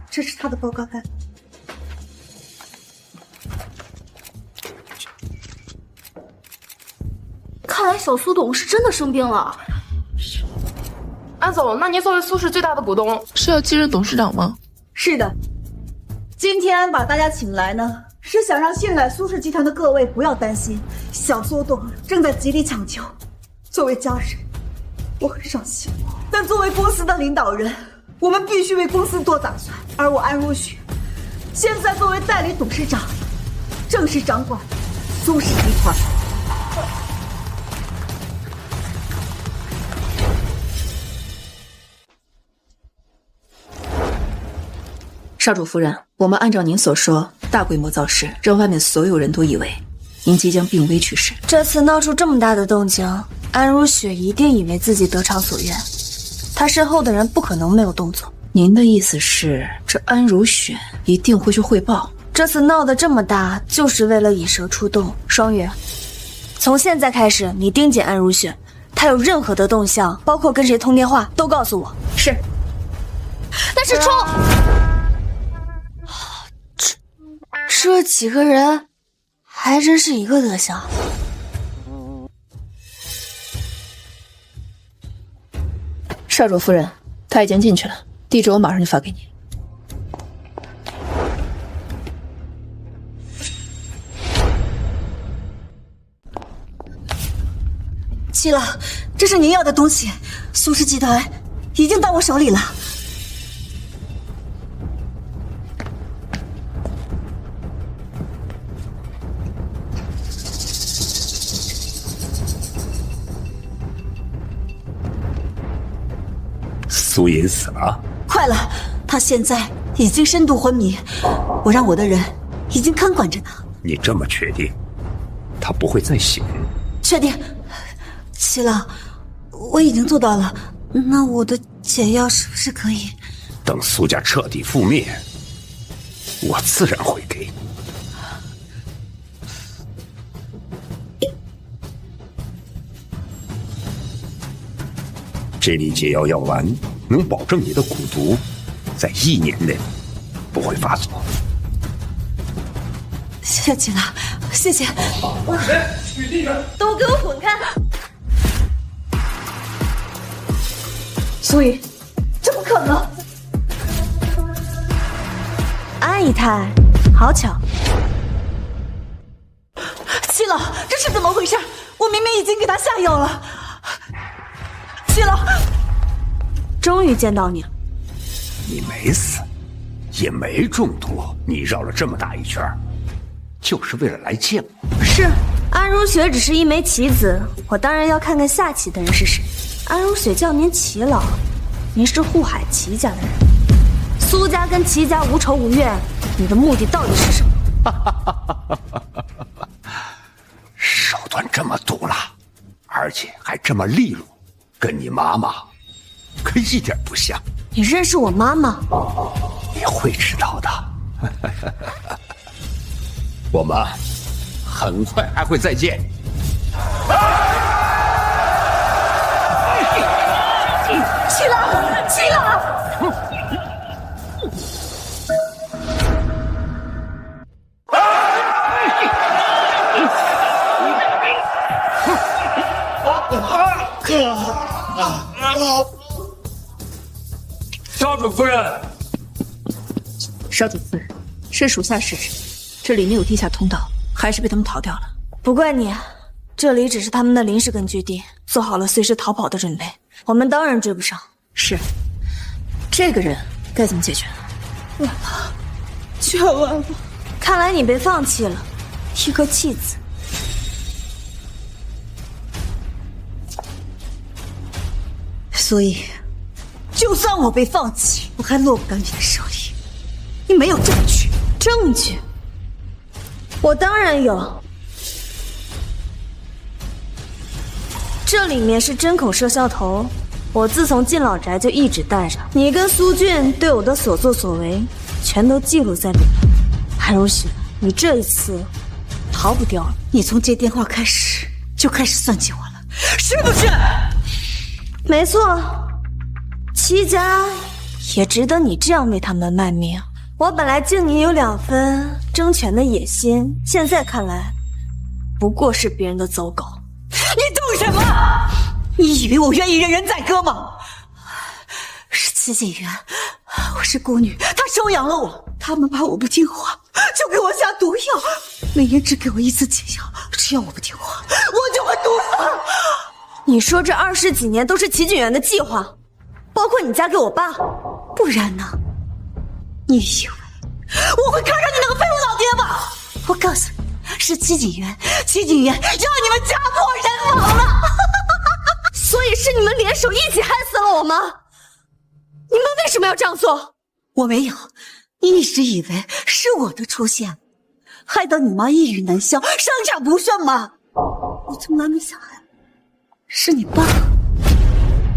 这是她的报告单。看来小苏董是真的生病了。安总，那您作为苏氏最大的股东，是要继任董事长吗？是的，今天把大家请来呢，是想让信赖苏氏集团的各位不要担心，小苏董正在极力抢救。作为家人，我很伤心，但作为公司的领导人，我们必须为公司做打算。而我安如雪，现在作为代理董事长，正式掌管苏氏集团。少主夫人，我们按照您所说，大规模造势，让外面所有人都以为您即将病危去世。这次闹出这么大的动静，安如雪一定以为自己得偿所愿，她身后的人不可能没有动作。您的意思是，这安如雪一定会去汇报？这次闹得这么大，就是为了以蛇出洞。双月，从现在开始，你盯紧安如雪，她有任何的动向，包括跟谁通电话，都告诉我。是。但是冲。这几个人还真是一个德行。少主夫人，他已经进去了，地址我马上就发给你。七郎，这是您要的东西，苏氏集团已经到我手里了。苏银死了？快了，他现在已经深度昏迷，我让我的人已经看管着他。你这么确定，他不会再醒？确定。七郎，我已经做到了，那我的解药是不是可以？等苏家彻底覆灭，我自然会给你。这粒解药药丸能保证你的蛊毒在1年内不会发作。谢谢七郎，谢谢。我是谁？举地人！都给我滚开！苏颖，这不可能！安姨太，好巧。七郎，这是怎么回事？我明明已经给他下药了。七郎，终于见到你了。你没死，也没中毒，你绕了这么大一圈，就是为了来见我？是，安如雪只是一枚棋子，我当然要看看下棋的人是谁。安如雪叫您齐老，您是护海齐家的人，苏家跟齐家无仇无怨，你的目的到底是什么？手段这么毒辣，而且还这么利落，跟你妈妈可一点不像。你认识我妈妈？你会知道的。我们很快还会再见。七郎，七郎！少主夫人，少主夫人，是属下失职，这里没有地下通道，还是被他们逃掉了。不怪你，这里只是他们的临时根据地，做好了随时逃跑的准备。我们当然追不上。是，这个人该怎么解决？千万不！看来你被放弃了，一个弃子。所以，就算我被放弃，我还落不到你的手里。你没有证据。证据？我当然有。这里面是针孔摄像头，我自从进老宅就一直带着。你跟苏俊对我的所作所为，全都记录在里面。韩如雪，你这一次逃不掉了。你从接电话开始就开始算计我了，是不是？没错，齐家也值得你这样为他们卖命。我本来敬你有2分争权的野心，现在看来，不过是别人的走狗。你懂什么？你以为我愿意任人宰割吗？是齐景元，我是孤女，他收养了我，他们怕我不听话，就给我下毒药，每年只给我1次解药，只要我不听话，我就会毒死。你说这20几年都是齐景元的计划，包括你嫁给我爸，不然呢？你以为我会看上你那个废物老爹吗？我告诉你，是齐景元让你们家破人亡了。所以是你们联手一起害死了我吗？你们为什么要这样做？我没有，你一直以为是我的出现，害得你妈一语难消，生产不顺吗？我从来没想来，是你爸，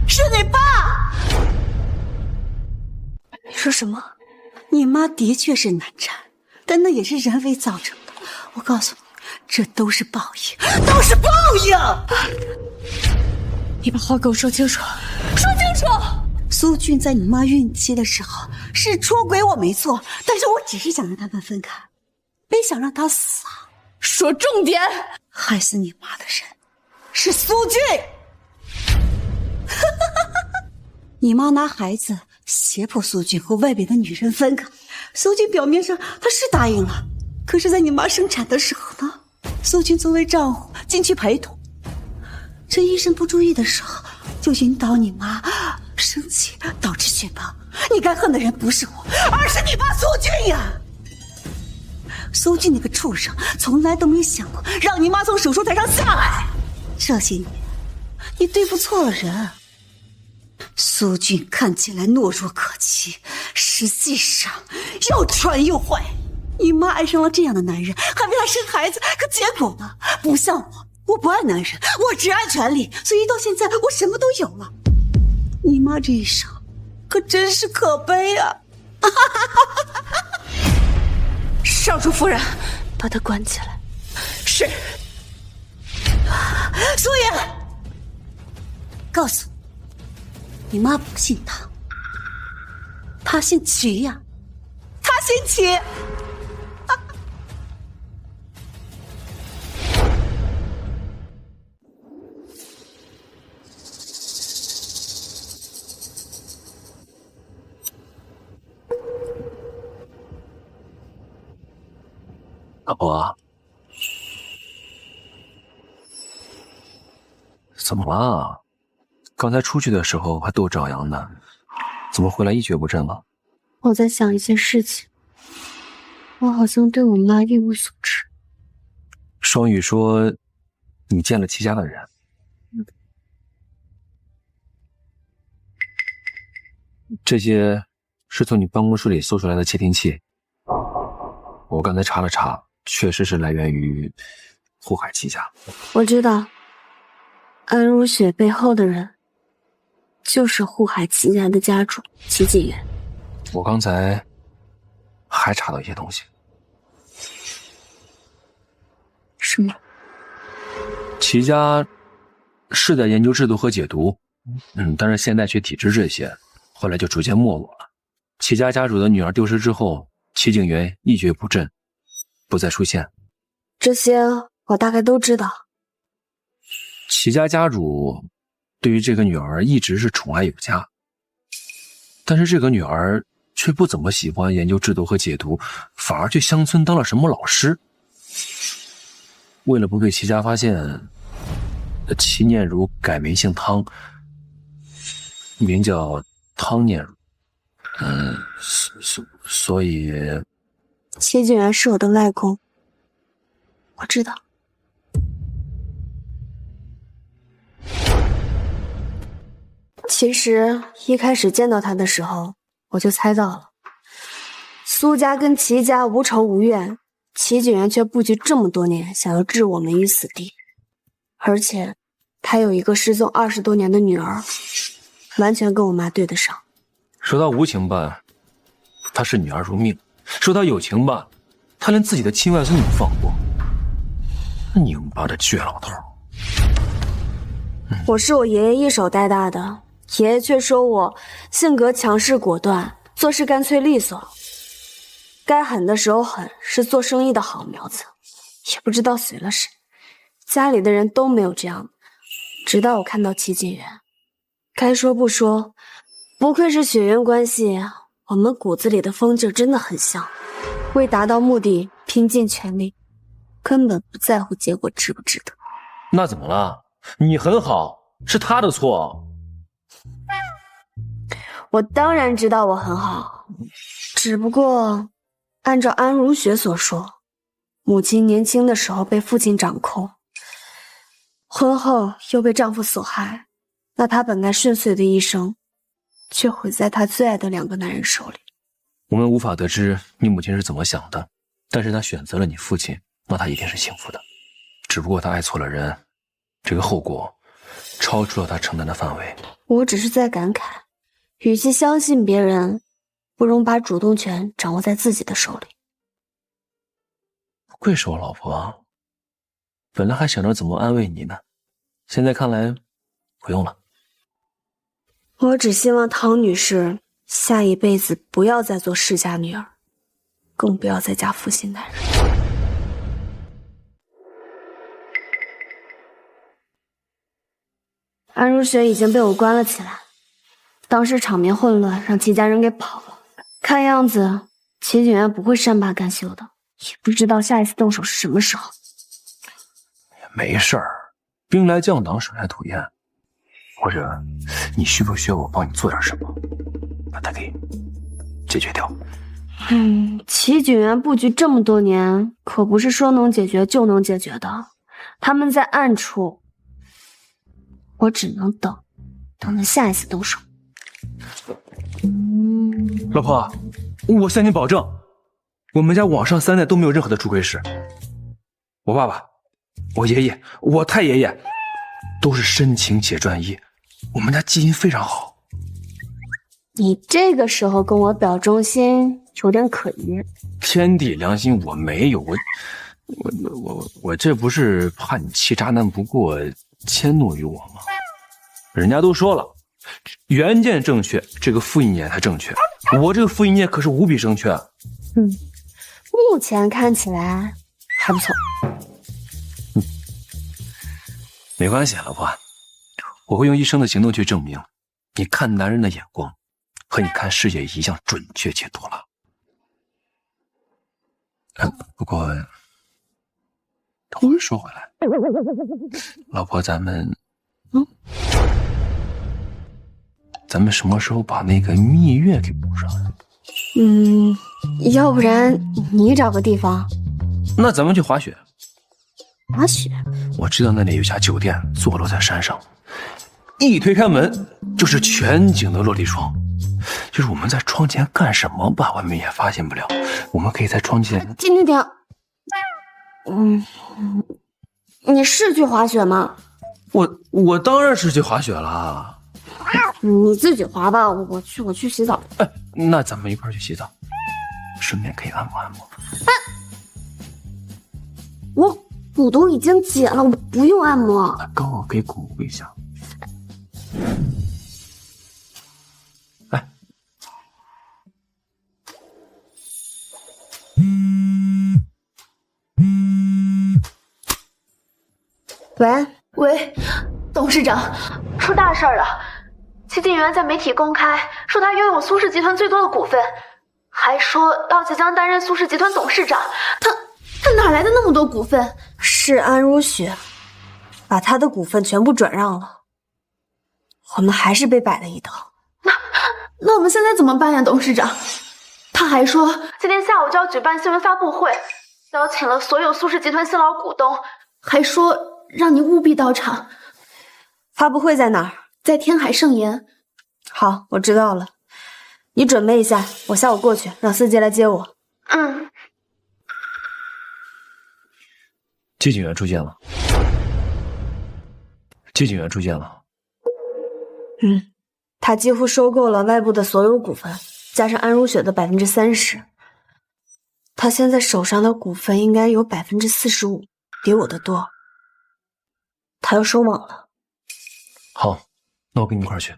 是你爸！你说什么？你妈的确是难产，但那也是人为造成的。我告诉你，这都是报应，都是报应！你把话给我说清楚，说清楚！苏俊在你妈孕期的时候是出轨我没错，但是我只是想让他们分开，没想让他死啊！说重点！害死你妈的人是苏俊！你妈拿孩子胁迫苏俊和外边的女人分开，苏俊表面上他是答应了，可是在你妈生产的时候呢，苏俊作为丈夫进去陪同，趁医生不注意的时候就引导你妈生气，导致血崩。你该恨的人不是我，而是你爸苏俊呀！苏俊那个畜生从来都没想过让你妈从手术台上下来，这些年你对付错了人。苏俊看起来懦弱可欺，实际上又蠢又坏。你妈爱上了这样的男人，还为他生孩子，可结果呢？不像我不爱男人，我只爱权力，所以到现在我什么都有了。你妈这一生可真是可悲啊！少主夫人，把他关起来。是。苏颜，告诉你妈不姓唐，她姓齐呀，她姓齐。老婆，怎么了？刚才出去的时候还斗张扬呢，怎么回来一蹶不振了？我在想一件事情，我好像对我妈一无所知。双羽说，你见了齐家的人。这些是从你办公室里搜出来的窃听器，我刚才查了查，确实是来源于护海齐家。我知道，安如雪背后的人就是护海齐家的家主齐景元。我刚才还查到一些东西。什么？齐家是在研究制度和解毒，但是现在却体制这些，后来就逐渐没落了。齐家家主的女儿丢失之后，齐景元一蹶不振，不再出现。这些我大概都知道。齐家家主对于这个女儿一直是宠爱有加，但是这个女儿却不怎么喜欢研究制毒和解毒，反而去乡村当了什么老师。为了不被齐家发现，齐念如改名姓汤，名叫汤念如。所以齐景元是我的外公，我知道。其实一开始见到他的时候，我就猜到了，苏家跟齐家无仇无怨，齐景元却布局这么多年，想要置我们于死地。而且他有一个失踪20多年的女儿，完全跟我妈对得上。说他无情吧，他视女儿如命；说他有情吧，他连自己的亲外孙女不放过。拧巴的倔老头。我是我爷爷一手带大的，爷爷却说我性格强势果断，做事干脆利索，该狠的时候狠，是做生意的好苗子。也不知道随了谁，家里的人都没有这样。直到我看到齐景元，该说不说，不愧是血缘关系，我们骨子里的风劲真的很像。为达到目的拼尽全力，根本不在乎结果值不值得。那怎么了？你很好，是他的错。我当然知道我很好，只不过按照安如雪所说，母亲年轻的时候被父亲掌控，婚后又被丈夫所害，那她本该顺遂的一生，却毁在她最爱的2个男人手里。我们无法得知你母亲是怎么想的，但是她选择了你父亲，那她一定是幸福的。只不过她爱错了人，这个后果超出了她承担的范围。我只是在感慨，与其相信别人，不容把主动权掌握在自己的手里。不愧是我老婆，本来还想着怎么安慰你呢，现在看来不用了。我只希望汤女士下一辈子不要再做世家女儿，更不要再嫁负心男人。安如雪已经被我关了起来，当时场面混乱，让齐家人给跑了。看样子齐景元不会善罢甘休的，也不知道下一次动手是什么时候。没事儿，兵来将挡，水来土掩。或者你需不需要我帮你做点什么，把它给解决掉？齐景元布局这么多年，可不是说能解决就能解决的。他们在暗处，我只能等他下一次动手。老婆，我向你保证，我们家往上3代都没有任何的出轨史。我爸爸、我爷爷、我太爷爷都是深情且专一，我们家基因非常好。你这个时候跟我表忠心有点可疑。天地良心，我没有，我这不是怕你气渣男不过，迁怒于我吗？人家都说了，原件正确，这个复印件才正确。我这个复印件可是无比正确。目前看起来还不错。没关系，老婆，我会用一生的行动去证明，你看男人的眼光和你看世界一样准确且妥了。不过，话说回来，老婆，咱们什么时候把那个蜜月给补上？要不然你找个地方。那咱们去滑雪。滑雪？我知道那里有家酒店，坐落在山上，一推开门就是全景的落地窗。就是我们在窗前干什么吧，外面也发现不了。我们可以在窗前。停，你是去滑雪吗？我当然是去滑雪了。你自己滑吧，我去洗澡。那咱们一块儿去洗澡，顺便可以按摩按摩。我骨头已经解了，我不用按摩。刚好可以巩固一下。喂，董事长，出大事了！齐景元在媒体公开说他拥有苏氏集团最多的股份，还说要即将担任苏氏集团董事长。他哪来的那么多股份？是安如雪把他的股份全部转让了，我们还是被摆了一道。那我们现在怎么办呀，董事长？他还说今天下午就要举办新闻发布会，邀请了所有苏氏集团新老股东，还说让你务必到场。发布会在哪儿？在天海盛宴。好，我知道了。你准备一下，我下午过去，让司机来接我。嗯。季警员出现了。季警员出现了。他几乎收购了外部的所有股份，加上安如雪的30%，他现在手上的股份应该有45%，比我的多。他要收网了。好，那我跟你一块儿去。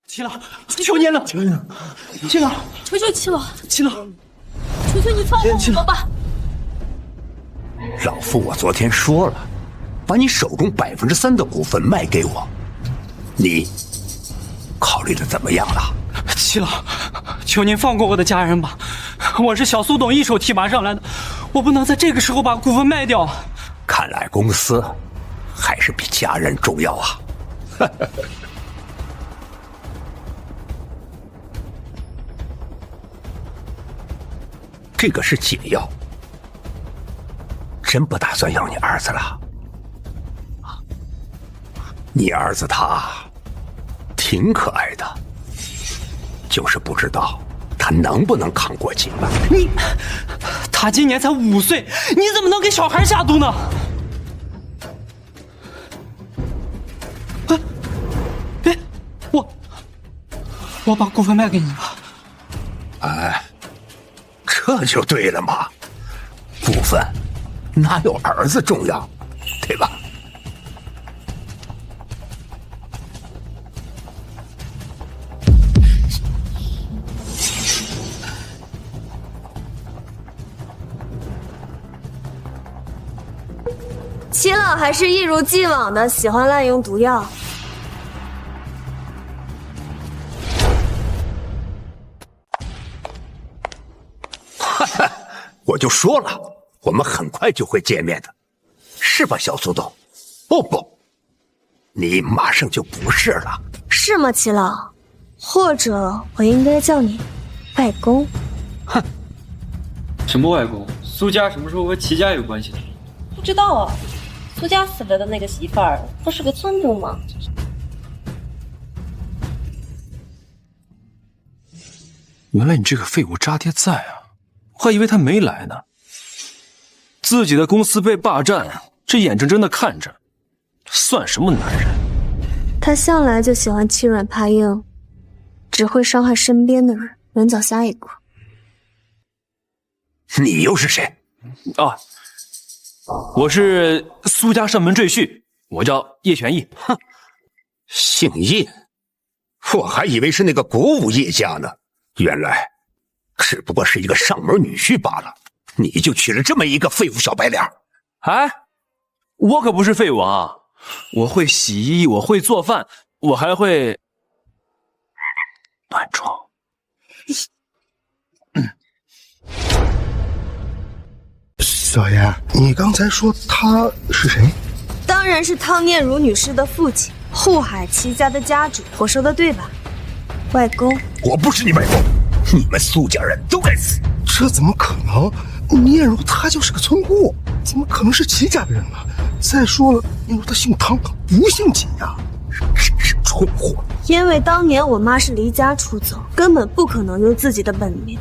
七老，求您了，求您了，七老，求求七老，七老，求求你放过我吧！老夫我昨天说了，把你手中3%的股份卖给我，你考虑的怎么样了？七老，求您放过我的家人吧！我是小苏董一手提拔上来的，我不能在这个时候把股份卖掉。看来公司还是比家人重要啊！这个是解药，真不打算要你儿子了。你儿子他挺可爱的，就是不知道他能不能扛过今晚。他今年才5岁，你怎么能给小孩下毒呢？我把股份卖给你吧。哎。这就对了嘛，股份哪有儿子重要，对吧？七老还是一如既往的喜欢滥用毒药。我就说了，我们很快就会见面的，是吧，小苏董？哦不，你马上就不是了，是吗，齐老？或者我应该叫你外公？哼，什么外公？苏家什么时候和齐家有关系的？不知道啊，苏家死了的那个媳妇儿不是个村主吗？原来你这个废物渣爹在啊！我还以为他没来呢。自己的公司被霸占，这眼睁睁的看着，算什么男人？他向来就喜欢欺软怕硬，只会伤害身边的人，人早下一个。你又是谁？啊，我是苏家上门赘婿，我叫叶玄义。哼，姓叶，我还以为是那个国武叶家呢，原来只不过是一个上门女婿罢了。你就娶了这么一个废物小白脸？哎，我可不是废物啊！我会洗衣，我会做饭，我还会暖床。小爷，你刚才说他是谁？当然是汤念如女士的父亲，护海齐家的家主。我说的对吧，外公？我不是你外公，你们苏家人都该死！这怎么可能？念如她就是个村姑，怎么可能是齐家的人呢？再说了，念如她姓汤，不姓齐呀，真是蠢货！因为当年我妈是离家出走，根本不可能用自己的本名。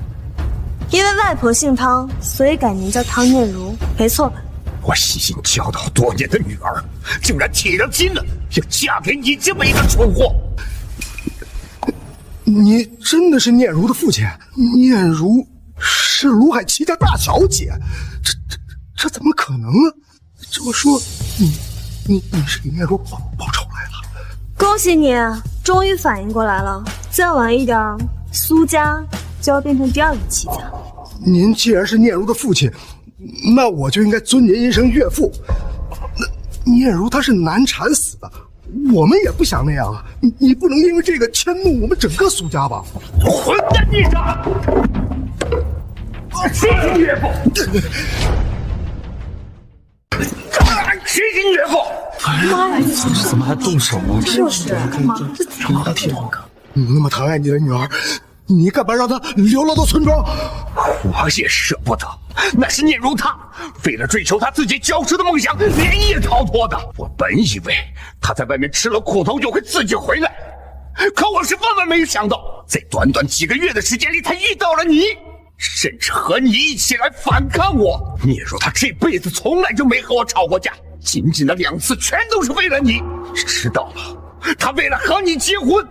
因为外婆姓汤，所以改名叫汤念如，没错吧？我悉心教导多年的女儿，竟然铁了心了要嫁给你这么一个蠢货！你真的是念如的父亲？念如是卢海齐家大小姐，这怎么可能呢？这么说，你是给念如报仇来了？恭喜你，终于反应过来了。再晚一点，苏家就要变成第二个齐家。您既然是念如的父亲，那我就应该尊您一声岳父。那念如她是难产死的，我们也不想那样啊！你不能因为这个迁怒我们整个苏家吧？混蛋孽障！谁是你岳父？谁是你岳父？妈呀！怎么还动手啊？就是妈，这怎么挺好看？你那么疼爱你的女儿，你干嘛让她流落到村庄？我也舍不得，那是念如她为了追求她自己教师的梦想，连夜逃脱的。我本以为她在外面吃了苦头就会自己回来，可我是万万没想到，在短短几个月的时间里，她遇到了你，甚至和你一起来反抗我。念如她这辈子从来就没和我吵过架，仅仅的2次全都是为了你。知道了，她为了和你结婚，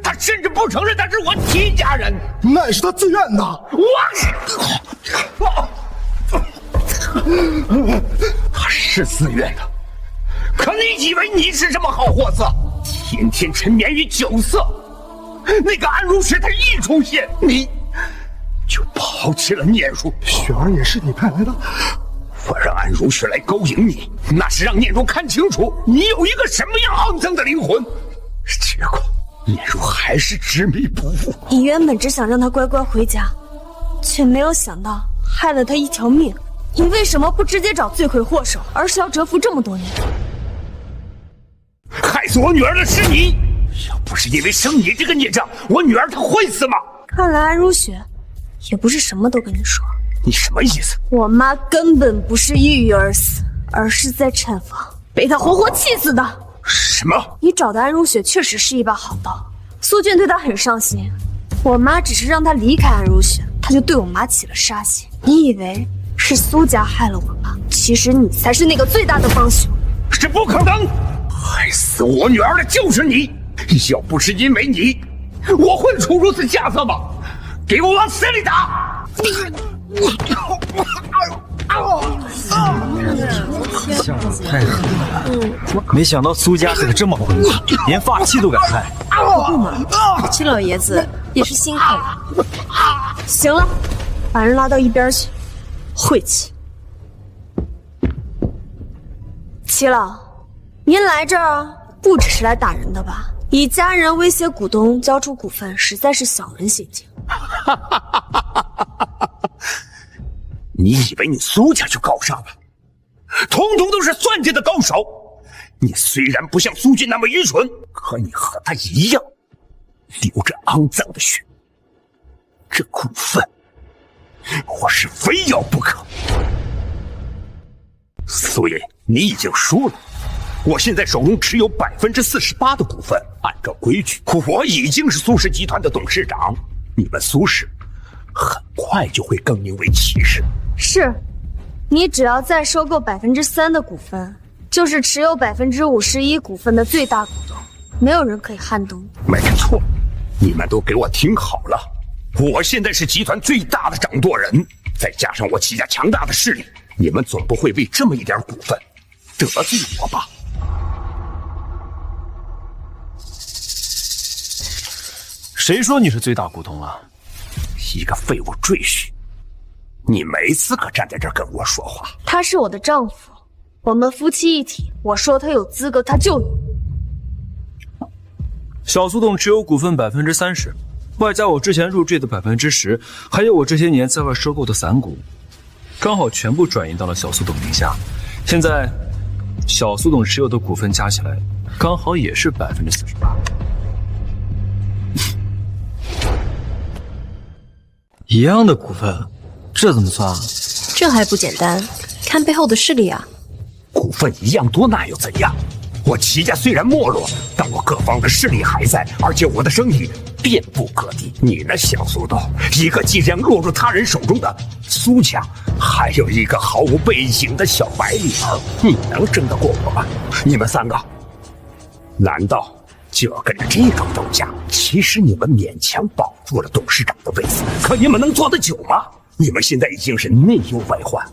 她甚至不承认她是我戚家人，那也是她自愿的。她是自愿的，可你以为你是什么好货色？天天沉湎于酒色，那个安如雪她一出现，你就抛弃了念如。雪儿也是你派来的。我让安如雪来勾引你，那是让念如看清楚你有一个什么样肮脏的灵魂。结果念如还是执迷不悟。你原本只想让他乖乖回家，却没有想到害了他一条命。你为什么不直接找罪魁祸首，而是要蛰伏这么多年？害死我女儿的是你，要不是因为生你这个孽障，我女儿她会死吗？看来安如雪也不是什么都跟你说。你什么意思？我妈根本不是抑郁而死，而是在产房被她活活气死的。什么？你找的安如雪确实是一把好刀，苏俊对她很上心。我妈只是让她离开安如雪，她就对我妈起了杀心。你以为是苏家害了我妈，其实你才是那个最大的帮凶。是不可能，害死我女儿的就是你。要不是因为你，我会出如此下策吗？给我往死里打！下手太狠了，没想到苏家是个这么混子，连发妻都敢害。不嘛，戚老爷子也是辛苦了。行了，把人拉到一边去。晦气！戚老，您来这儿不只是来打人的吧？以家人威胁股东交出股份，实在是小人行径。你以为你苏家就高尚了？统统都是算计的高手。你虽然不像苏俊那么愚蠢，可你和他一样，流着肮脏的血。这股份，我是非要不可。苏爷，你已经输了。我现在手中持有48%的股份，按照规矩，我已经是苏氏集团的董事长。你们苏氏很快就会更名为戚氏。是，你只要再收购3%的股份，就是持有51%股份的最大股东，没有人可以撼动。没错，你们都给我听好了，我现在是集团最大的掌舵人，再加上我戚家强大的势力，你们总不会为这么一点股份得罪我吧？谁说你是最大股东啊？一个废物赘婿，你没资格站在这儿跟我说话。他是我的丈夫，我们夫妻一体，我说他有资格，他就有。小苏董持有股份30%，外加我之前入赘的10%，还有我这些年在外收购的散股，刚好全部转移到了小苏董名下。现在，小苏董持有的股份加起来，刚好也是48%。一样的股份，这怎么算啊？这还不简单，看背后的势力啊！股份一样多，那又怎样？我戚家虽然没落，但我各方的势力还在，而且我的生意遍布各地。你呢，小苏董，一个即将落入他人手中的苏家，还有一个毫无背景的小白领儿，你能争得过我吗？你们3个，难道就要跟着这种斗价？其实你们勉强保住了董事长的位子，可你们能做得久吗？你们现在已经是内忧外患，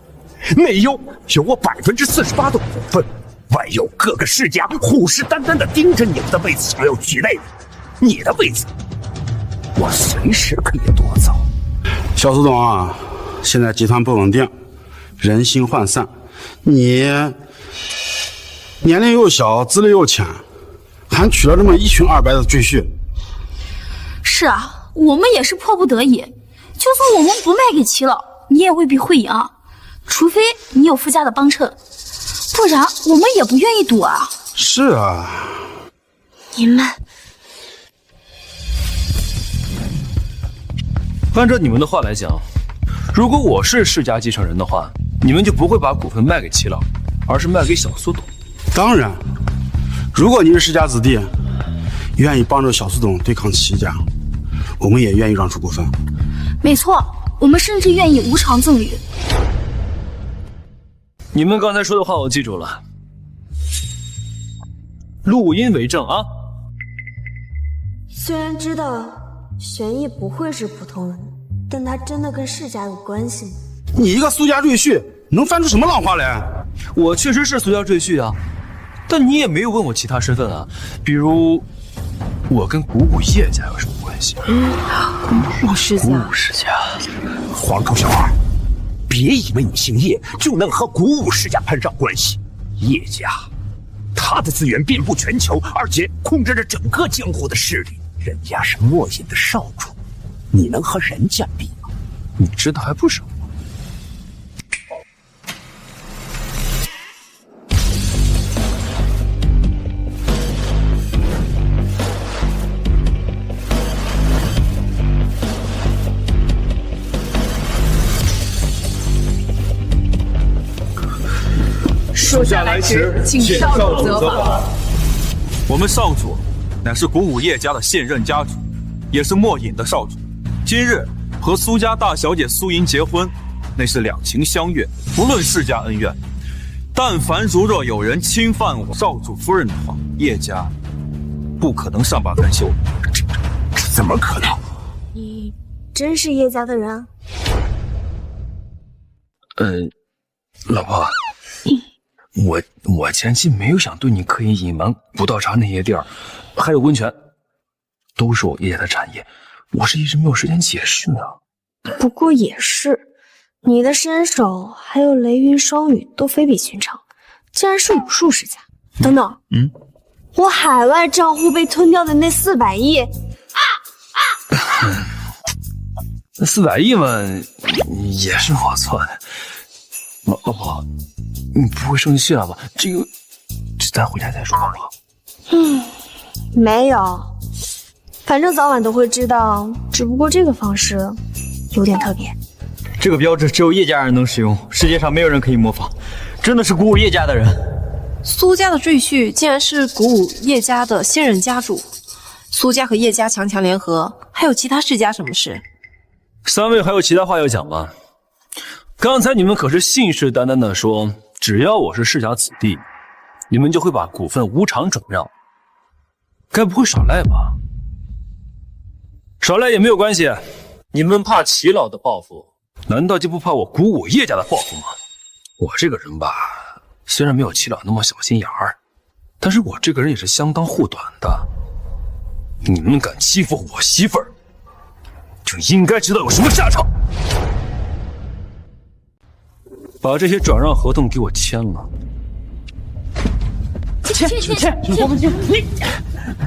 内忧有我48%的股份，外有各个世家虎视眈眈地盯着你们的位子，想要取代你的位子，我随时可以夺走。小苏董啊，现在集团不稳定，人心涣散，你年龄又小，资历又浅，还娶了这么一穷二白的赘婿。是啊，我们也是迫不得已。就算我们不卖给齐老，你也未必会赢，除非你有傅家的帮衬，不然我们也不愿意赌啊。是啊，你们按照你们的话来讲，如果我是世家继承人的话，你们就不会把股份卖给齐老，而是卖给小苏董。当然，如果你是世家子弟，愿意帮着小苏董对抗齐家，我们也愿意让出股份。没错，我们甚至愿意无偿赠与。你们刚才说的话我记住了，录音为证啊。虽然知道玄逸不会是普通人，但他真的跟世家有关系吗？你一个苏家赘婿，能翻出什么浪花来？我确实是苏家赘婿啊，但你也没有问我其他身份啊，比如我跟古武叶家有什么关系？古武世家。古武世家，黄头小二，别以为你姓叶就能和古武世家攀上关系。叶家，他的资源遍布全球，而且控制着整个江湖的势力。人家是墨隐的少主，你能和人家比吗？你知道还不少。属下来迟，请少主责罚。我们少主乃是古武叶家的现任家主，也是墨隐的少主。今日和苏家大小姐苏莹结婚，那是两情相悦，不论世家恩怨。但凡如若有人侵犯我少主夫人的话，叶家不可能善罢甘休。这怎么可能？你真是叶家的人？老婆。我前期没有想对你刻意隐瞒古道茶那些地儿，还有温泉，都是我叶家的产业，我是一直没有时间解释啊。不过也是，你的身手还有雷云双羽都非比寻常，竟然是武术世家。等等，我海外账户被吞掉的那400亿，那400亿嘛，也是我错的。老婆，你不会生气了吧？这咱回家再说好不好？没有，反正早晚都会知道，只不过这个方式有点特别。这个标志只有叶家人能使用，世界上没有人可以模仿，真的是鼓舞叶家的人。苏家的赘婿竟然是鼓舞叶家的现任家主，苏家和叶家强强联合，还有其他世家什么事？3位还有其他话要讲吗？刚才你们可是信誓旦旦的说，只要我是世家子弟，你们就会把股份无偿转让，该不会耍赖吧？耍赖也没有关系，你们怕齐老的报复，难道就不怕我鼓舞叶家的报复吗？我这个人吧，虽然没有齐老那么小心眼儿，但是我这个人也是相当护短的。你们敢欺负我媳妇儿，就应该知道有什么下场。把这些转让合同给我签了。签！我们签！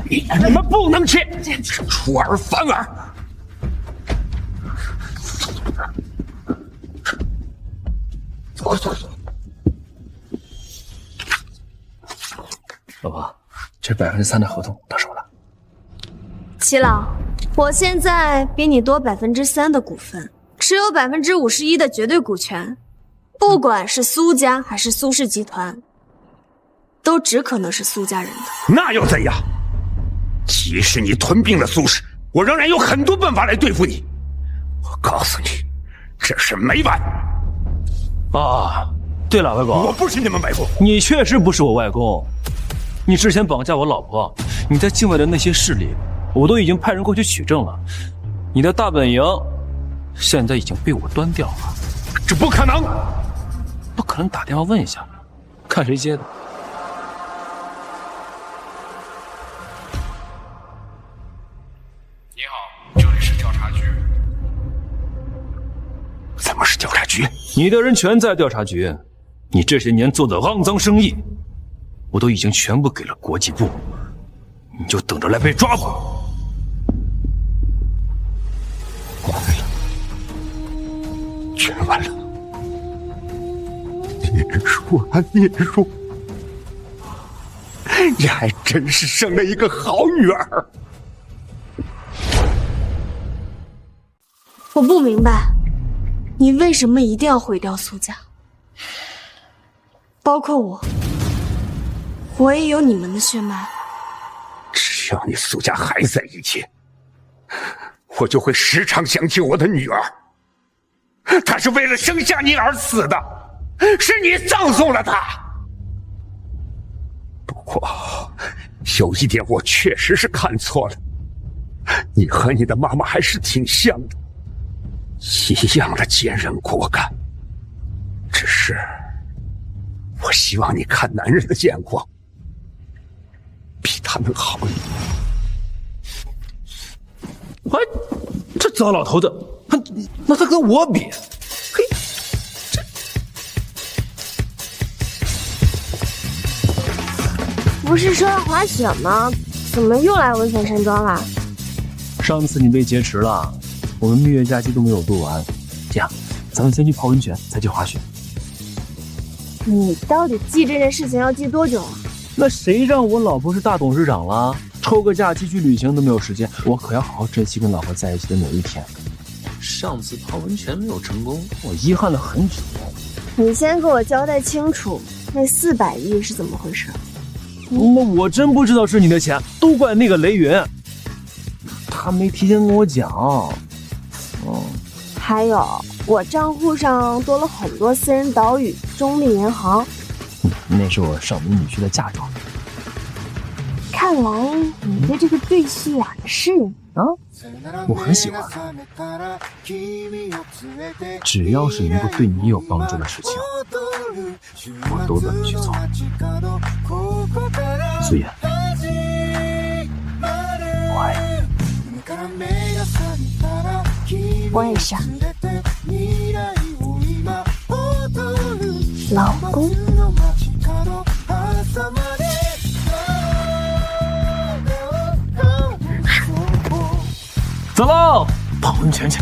你们不能签！出尔反尔！走。老婆，这3%的合同到手了。齐老，我现在比你多3%的股份，持有51%的绝对股权。不管是苏家还是苏氏集团，都只可能是苏家人的。那又怎样？即使你吞并了苏氏，我仍然有很多办法来对付你。我告诉你，这事没完。啊，对了，外公，我不是你们外公，你确实不是我外公。你之前绑架我老婆，你在境外的那些势力，我都已经派人过去取证了。你的大本营，现在已经被我端掉了。这不可能！不可能，打电话问一下，看谁接的。你好，这里是调查局。怎么是调查局？你的人全在调查局，你这些年做的肮脏生意，我都已经全部给了国际部，你就等着来被抓吧。全完了。孽叔啊，孽叔，你还真是生了一个好女儿。我不明白，你为什么一定要毁掉苏家？包括我也有你们的血脉。只要你苏家还在一起，我就会时常想起我的女儿。她是为了生下你而死的，是你葬送了她。不过有一点我确实是看错了，你和你的妈妈还是挺像的，一样的坚韧果敢。只是我希望你看男人的眼光比他们好一点。哎，这糟老头子，那他跟我比，嘿，不是说要滑雪吗？怎么又来温泉山庄啦？上次你被劫持了，我们蜜月假期都没有度完。这样，咱们先去泡温泉，再去滑雪。你到底记这件事情要记多久啊？那谁让我老婆是大董事长了？抽个假期去旅行都没有时间，我可要好好珍惜跟老婆在一起的每一天。上次泡温泉没有成功，我遗憾了很久。你先给我交代清楚，那400亿是怎么回事？那我真不知道是你的钱，都怪那个雷云，他没提前跟我讲。还有，我账户上多了很多私人岛屿、中立银行。那是我上门女婿的嫁妆。看来你对这个赘婿啊也是啊，我很喜欢。只要是能够对你有帮助的事情，我都乐意去做。苏妍，我爱你。我也是。老公。走喽，泡温泉去。